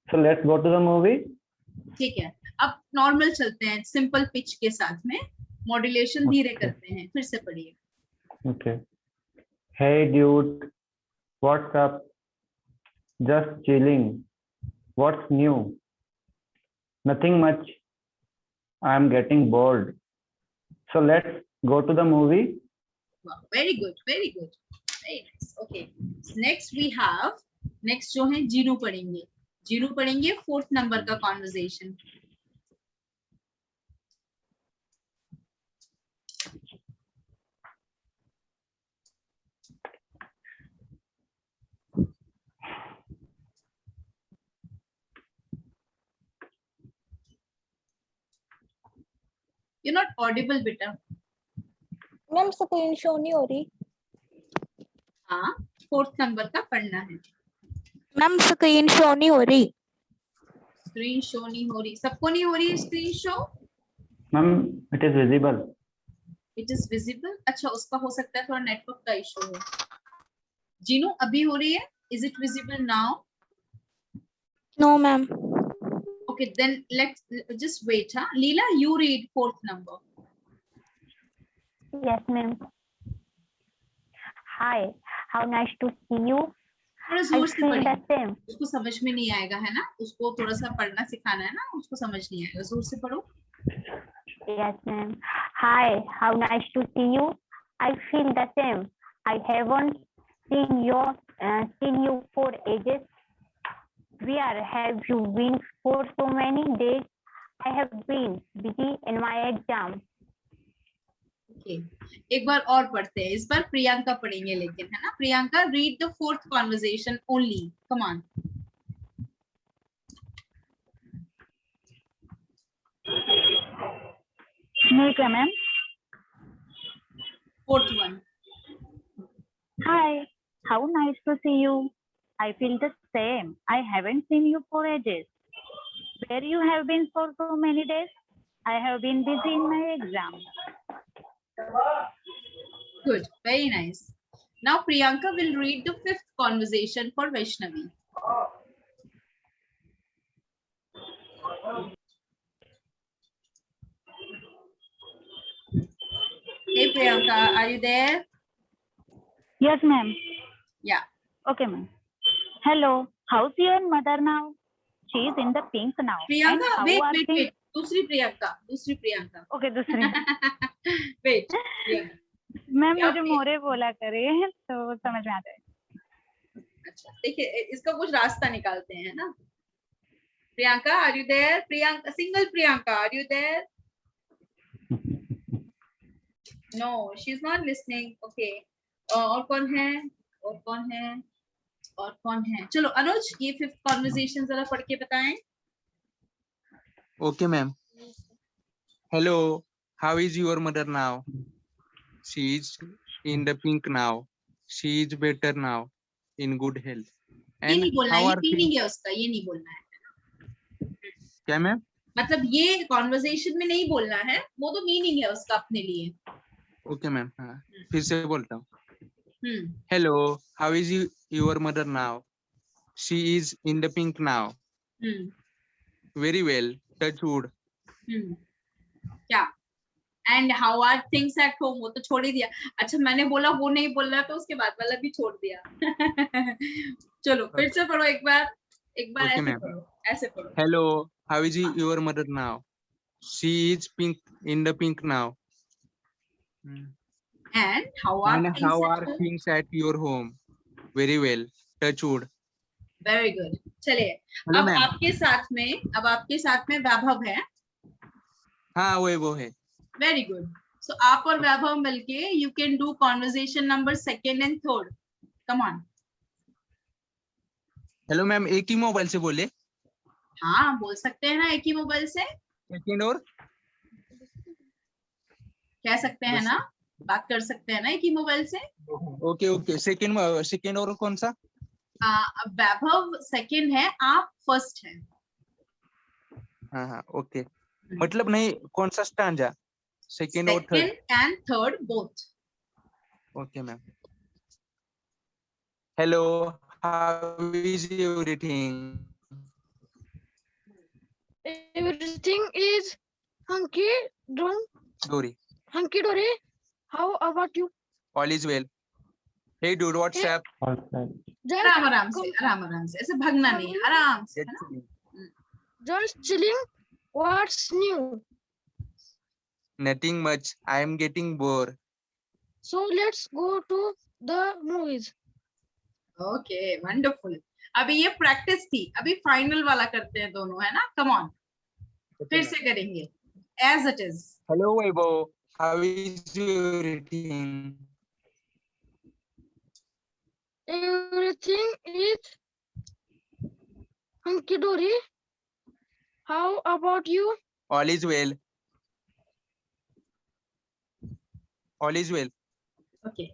So let's go to the movie. ठीक है, अब normal चलते हैं, simple pitch के साथ में modulation धीरे करते हैं। फिर से पढ़िए। Okay. Hey dude, what's up? Just chilling. What's new? Nothing much. I'm getting bored. So let's go to the movie. Wow, very good, very good, very nice. Okay, next we have, next जो है जीनू पढ़ेंगे। जीनू पढ़ेंगे 4th number का conversation. You're not audible बेटा। Ma'am screen show नहीं हो रही। हाँ, 4th नंबर का पढ़ना है। मैम स्क्रीन शो नहीं हो रही। स्क्रीन शो नहीं हो रही, सबको नहीं हो रही है screen show? Ma'am, it is visible. It is visible. अच्छा, उसका हो सकता है थोड़ा नेटवर्क का इशू है। जीनू अभी हो रही है? Is it visible now? No ma'am. Okay, then let's just wait. Huh? Leela, you read 4th number. Yes, ma'am. Hi, how nice to see you. थोड़ा I जोर से feel पढ़िए, the same. उसको समझ में नहीं आएगा, है ना, उसको थोड़ा सा पढ़ना सिखाना है ना, उसको समझ नहीं आएगा, जोर से पढ़ो। Yes, ma'am. Hi, how nice to see you. I feel the same. I haven't seen your seen you for ages. Where have you been for so many days? I have been busy in my exam. Okay. एक बार और पढ़ते हैं, इस बार प्रियंका पढ़ेंगे लेकिन, है ना Priyanka? Read the fourth conversation only, come on. ठीक है ma'am. Fourth one. Hi, how nice to see you. I feel the same. I haven't seen you for ages. Where you have been for so many days? I have been busy in my exam. Good, very nice. Now Priyanka will read the fifth conversation for Vaishnavi. Hey Priyanka, are you there? Yes, ma'am. Yeah. Okay, ma'am. Hello, how's your mother now? She is in the pink now. Priyanka, And how are wait. things? दूसरी Priyanka. Okay, दूसरी। Wait. Yeah. Ma'am क्या मुझे मोरे बोला करे तो समझ में आता है। अच्छा, देखिए इसका कुछ रास्ता निकालते हैं ना। Priyanka, are you there? Priyanka, single Priyanka, are you there? No, she's not listening. Okay. और कौन है? चलो अनुज, ये फिफ्थ कॉन्वर्सेशन जरा पढ़ के बताएं। Okay, ma'am. Hello, how is your mother now? She is in the pink now. She is better now, in good health. ये नहीं बोलना, how ये are मीनिंग things? है उसका, ये नहीं बोलना है। क्या मैम? मतलब ये कॉन्वर्सेशन में नहीं बोलना है, वो तो मीनिंग है उसका अपने लिए। Okay, ma'am. हाँ, फिर से बोलता हूँ। हम्म। Hello, how is your mother now? She is in the pink now. Very well, touch wood. क्या? And how are things at home, वो तो छोड़ ही दिया। अच्छा, मैंने बोला वो नहीं बोलना तो उसके बाद वाला भी छोड़ दिया। चलो फिर से पढ़ो एक बार Okay, ऐसे ma'am. पढ़ो, ऐसे पढ़ो। Hello, how is your mother now? She is in the pink now. And how And are how are things? things at your home? Very well, touch wood. Very good. चलिए Hello, अब ma'am. आपके साथ में वैभव है। हाँ वो है। Very good. सो आप और वैभव मिलके you can do conversation number second and third, come on. Hello ma'am, एक ही मोबाइल से बोले? हाँ बोल सकते हैं ना, एक ही मोबाइल से सेकंड और कह सकते हैं ना, बात कर सकते हैं ना एक ही मोबाइल से। ओके सेकंड और कौन सा? वैभव सेकंड है, आप फर्स्ट हैं। हाँ ओके, मतलब नहीं कौन सा स्टैंजा? सेकंड और third? Second and third both. Okay ma'am. Hello, how is everything? Everything is hunky Dory. dory. How about you? All is well. Hey dude, what's Hey. up? Just आराम से, ऐसे भागना नहीं है, आराम से, है ना? just chilling. What's new? Nothing much. I am getting bored. So let's go to the movies. Okay wonderful. अभी ये प्रैक्टिस थी, अभी फाइनल वाला करते हैं दोनों, है ना? कम ऑन, फिर से करेंगे as it is. Hello Vaibhav, how is everything? Everything is hunky dory. How about you? All is well. All is well. Okay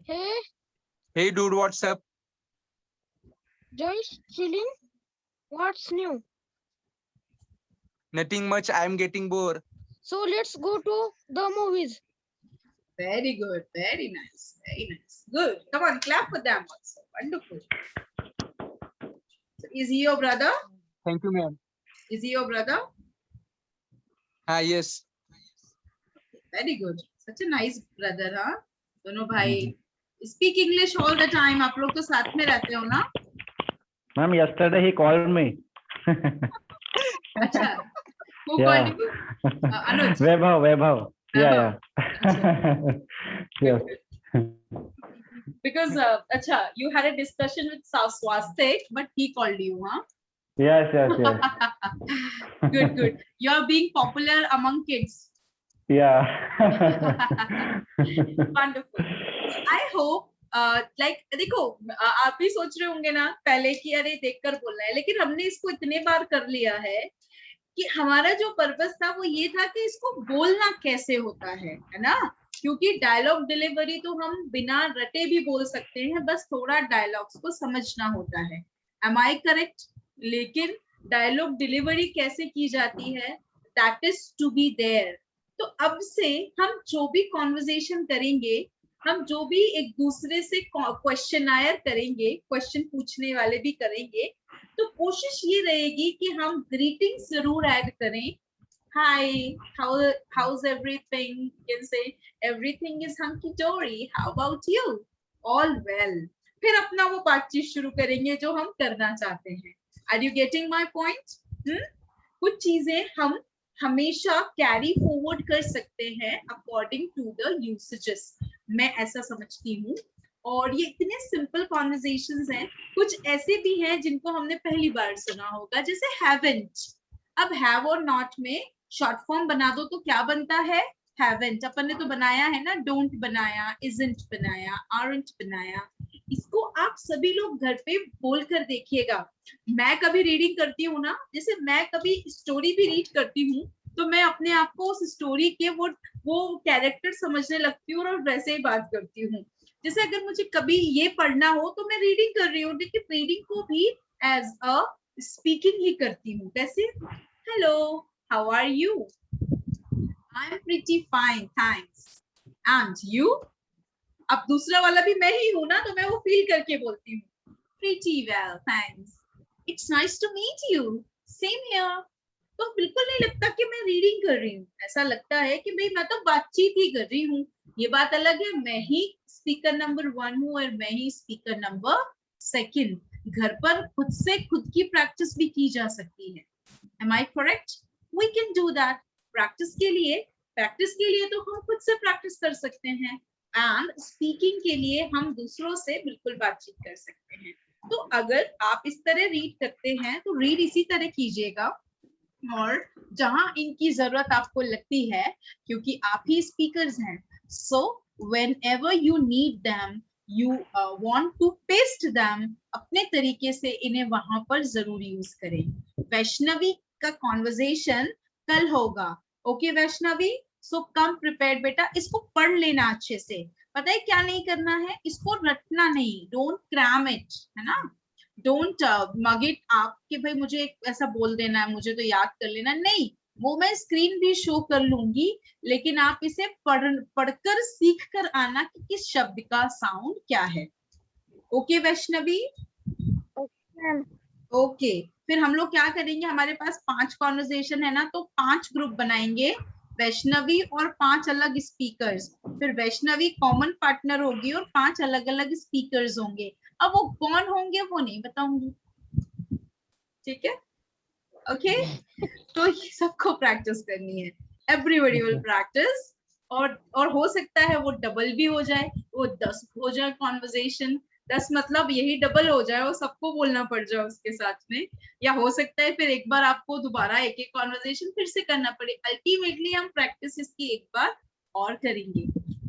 Hey dude, what's up? Just chilling. What's new? Nothing much. I am getting bored. So let's go to the movies. Very good, very nice, good. Come on, clap for them also, wonderful. Is he your brother? Thank you, ma'am. Is he your brother? Yes. Very good, such a nice brother. हाँ, दोनों भाई speak English all the time. आप लोग तो साथ में रहते हो ना? Ma'am, yesterday he called me. अच्छा, who Yeah. called you? Anuj. Vaibhav. Yeah. Yes. Because acha, you had a discussion with Swastik, but he called you, huh? Yes. Good. You are being popular among kids. Yeah. Wonderful. I hope like देखो आप भी सोच रहे होंगे ना पहले कि अरे देखकर बोलना है, लेकिन हमने इसको इतने बार कर लिया है कि हमारा जो पर्पस था वो ये था कि इसको बोलना कैसे होता है ना, क्योंकि डायलॉग डिलीवरी तो हम बिना रटे भी बोल सकते हैं, बस थोड़ा डायलॉग्स को समझना होता है। Am I correct? लेकिन डायलॉग डिलीवरी कैसे की जाती है, that is to be there. तो अब से हम जो भी कॉन्वर्सेशन करेंगे, हम जो भी एक दूसरे से क्वेश्चनायर करेंगे, क्वेश्चन पूछने वाले भी करेंगे, तो कोशिश ये रहेगी कि हम ग्रीटिंग्स जरूर ऐड करें। Hi, how's everything? You can say everything is hunky dory. How about you? All well. फिर अपना वो बातचीत शुरू करेंगे जो हम करना चाहते हैं। Are you getting my point? कुछ चीजें हम हमेशा कैरी फॉरवर्ड कर सकते हैं अकॉर्डिंग टू द यूसेजेस, मैं ऐसा समझती हूँ। और ये इतने सिंपल कॉन्वर्सेशंस हैं, कुछ ऐसे भी हैं जिनको हमने पहली बार सुना होगा, जैसे haven't। अब हैव और नॉट में शॉर्ट फॉर्म बना दो तो क्या बनता है, हैवेंट। अपन ने तो बनाया है ना, डोंट बनाया, इजंट बनाया, आरंट बनाया। इसको आप सभी लोग घर पे बोल कर देखिएगा। मैं कभी रीडिंग करती हूँ ना, जैसे मैं कभी स्टोरी भी रीड करती हूँ, तो मैं अपने आप को उस स्टोरी के वो कैरेक्टर समझने लगती हूँ और वैसे ही बात करती हूँ। जैसे अगर मुझे कभी ये पढ़ना हो तो मैं रीडिंग कर रही हूँ, लेकिन रीडिंग को भी एज अ स्पीकिंग ही करती हूँ। कैसे? Hello, how are you? I am pretty fine, thanks. And you? अब दूसरा वाला भी मैं ही हूँ ना, तो मैं वो फील करके बोलती हूँ, pretty well, thanks. It's nice to meet you, same here. तो बिल्कुल नहीं लगता कि मैं रीडिंग कर रही हूँ, ऐसा लगता है कि भाई मैं तो बातचीत ही कर रही हूँ। ये बात अलग है, मैं ही स्पीकर नंबर 1 हूँ और मैं ही स्पीकर नंबर 2। घर पर खुद से खुद की प्रैक्टिस भी की जा सकती है। Am I correct? We can do that. Practice के लिए तो हम खुद से प्रैक्टिस कर सकते हैं, एंड स्पीकिंग के लिए हम दूसरों से बिल्कुल बातचीत कर सकते हैं। तो अगर आप इस तरह रीड करते हैं तो रीड इसी तरह कीजिएगा, और जहां इनकी जरूरत आपको लगती है, क्योंकि आप ही स्पीकर्स हैं, so whenever you need them, you want to paste them, अपने तरीके से इन्हें वहां पर जरूर यूज करें। वैष्णवी का कॉन्वर्सेशन कल होगा, ओके वैष्णवी? सो कम प्रिपेयर्ड बेटा, इसको पढ़ लेना अच्छे से। पता है क्या नहीं करना है, इसको रटना नहीं, डोंट क्रैम इट, है ना, डोंट मग इट आप कि भाई मुझे ऐसा बोल देना है, मुझे तो याद कर लेना, नहीं, वो मैं स्क्रीन भी शो कर लूंगी, लेकिन आप इसे पढ़कर सीख कर आना कि किस शब्द का साउंड क्या है। ओके वैष्णवी? ओके, फिर हम लोग क्या करेंगे, हमारे पास 5 कॉन्वर्सेशन है ना, तो 5 ग्रुप बनाएंगे, वैष्णवी और 5 अलग स्पीकर्स। फिर वैष्णवी कॉमन पार्टनर होगी और 5 अलग अलग स्पीकर्स होंगे। अब वो कौन होंगे वो नहीं बताऊंगी, ठीक है? ओके, तो ये सबको प्रैक्टिस करनी है, एवरीबॉडी विल प्रैक्टिस। और हो सकता है वो डबल भी हो जाए, वो 10 हो जाए कॉन्वर्सेशन, 10 मतलब यही डबल हो जाए, वो सबको बोलना पड़ जाए उसके साथ में, या हो सकता है फिर एक बार आपको दोबारा एक कॉन्वर्सेशन फिर से करना पड़े। अल्टीमेटली हम प्रैक्टिस इसकी एक बार और करेंगे,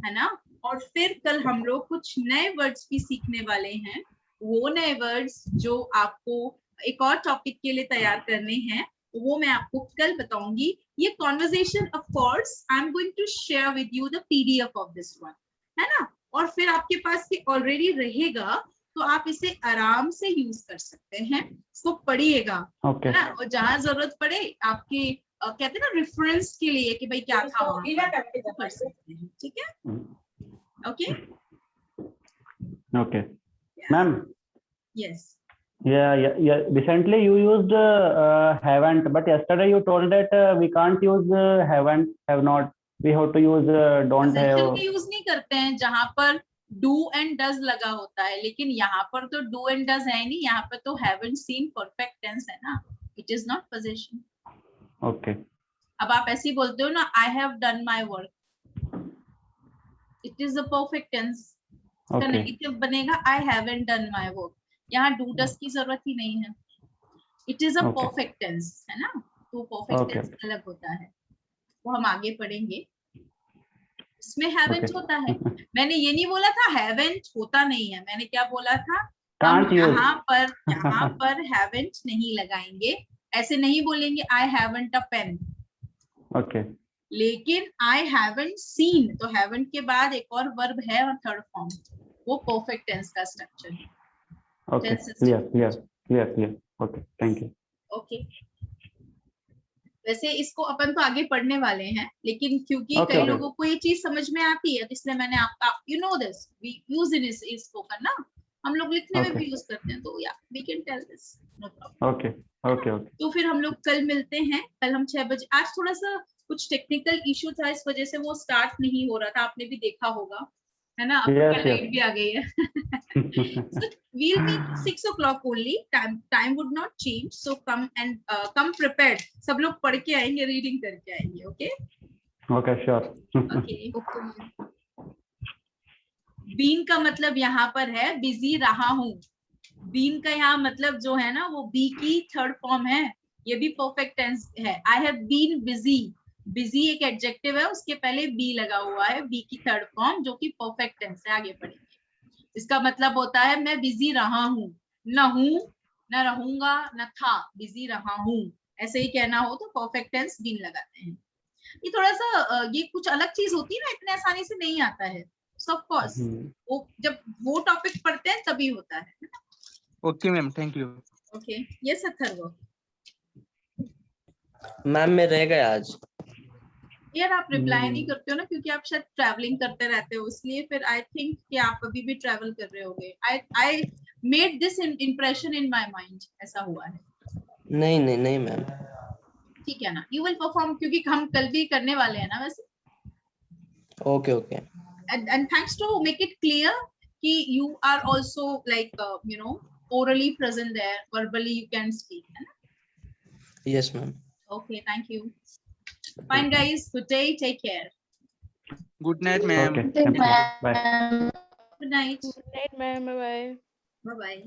है ना। और फिर कल हम लोग कुछ नए वर्ड्स भी सीखने वाले हैं, वो नए वर्ड्स जो आपको एक और टॉपिक के लिए तैयार करने हैं, वो मैं आपको कल बताऊंगी। ये conversation of course I am going to share with you the PDF of this one, है ना, और फिर आपके पास ये ऑलरेडी रहेगा, तो आप इसे आराम से यूज कर सकते हैं, इसको पढ़िएगा, है ना, और जहां जरूरत पड़े आपके कहते हैं ना रेफरेंस के लिए कि भाई क्या था वहां कर सकते हैं, ठीक है? Okay Okay, ma'am. Yes. Yeah. Recently you used haven't, but yesterday you told that we can't use haven't, have not. We have to use don't have. Use नहीं करते हैं जहां पर डू एंड डज लगा होता है, लेकिन यहाँ पर तो डू एंड डज है नहीं, यहाँ पर तो haven't seen परफेक्ट टेंस है ना, it is not position. Okay. अब आप ऐसे ही बोलते हो ना, I have done my work, it is a perfect tense, इसका Okay. नेगेटिव बनेगा I haven't done my work. यहाँ do does की जरूरत ही नहीं है. It is a Okay. perfect tense, है ना? तो perfect Okay. tense अलग होता है. वो हम आगे पढ़ेंगे. इसमें haven't Okay. होता है. मैंने ये नहीं बोला था haven't होता नहीं है. मैंने क्या बोला था? हम Can't use. यहाँ पर haven't नहीं लगाएंगे. ऐसे नहीं बोलेंगे I haven't a pen. Okay. लेकिन I haven't seen, तो haven't के बाद एक और वर्ब है और थर्ड फॉर्म, वो परफेक्ट टेंस का स्ट्रक्चर है. Okay. Tenses. Clear. Okay. Thank you. Okay. वैसे इसको अपन तो आगे पढ़ने वाले हैं, लेकिन क्योंकि Okay, कई okay. लोगों को ये चीज समझ में आती है, तो इसलिए मैंने आपका you know this we use in इसको करना, हम लोग लिखने में भी Okay. यूज करते हैं, तो या we can tell this, no problem. Okay. तो फिर हम लोग कल मिलते हैं. कल हम 6 बजे. आज थोड़ा सा कुछ टेक्निकल इश्यू था, इस वजह से वो स्टार्ट नहीं हो रहा था. आपने भी देखा होगा, है ना? अब Yes, कल लाइट भी आ गई है. So we'll meet 6 o'clock only. Time would not change. So come prepared. सब लोग पढ़ के आएंगे, रीडिंग करके आएंगे. Okay? Okay, sure. Okay. Been का मतलब यहाँ पर है बिजी रहा हूँ. बीन का यहाँ मतलब जो है ना, वो बी की थर्ड फॉर्म है. ये भी परफेक्ट टेंस है. I have been busy. Busy एक एडजेक्टिव है, उसके पहले बी लगा हुआ है, बी की थर्ड फॉर्म, जो कि परफेक्ट टेंस है. आगे पढ़ेंगे. इसका मतलब होता है मैं बिजी रहा हूँ. न हूँ, न रहूंगा, न था. बिजी रहा हूँ ऐसे ही कहना हो तो परफेक्ट टेंस बीन लगाते हैं. ये थोड़ा सा ये कुछ अलग चीज होती है ना, इतने आसानी से नहीं आता है. ऑफ कोर्स वो जब वो टॉपिक पढ़ते हैं तभी होता है. Okay, ma'am. Thank you. Okay. Yes Atharva. Ma'am मैं रह गया आज. यार आप रिप्लाई नहीं करते हो ना, क्योंकि आप शायद ट्रैवलिंग करते रहते हो, इसलिए फिर आई थिंक कि आप अभी भी ट्रैवल कर रहे होगे. I made this impression in my mind. ऐसा हुआ है. नहीं मैम. ठीक है ना? यू विल परफॉर्म, क्योंकि हम कल भी करने वाले हैं ना वैसे. Okay. And thanks to make it clear कि you are also like orally present there, verbally you can speak, है ना? Yes, ma'am. Okay, thank you. Fine guys, good day, take care. Good night, ma'am. Okay. Thank you. Bye. Good night. Good night, ma'am. Bye bye. Bye bye.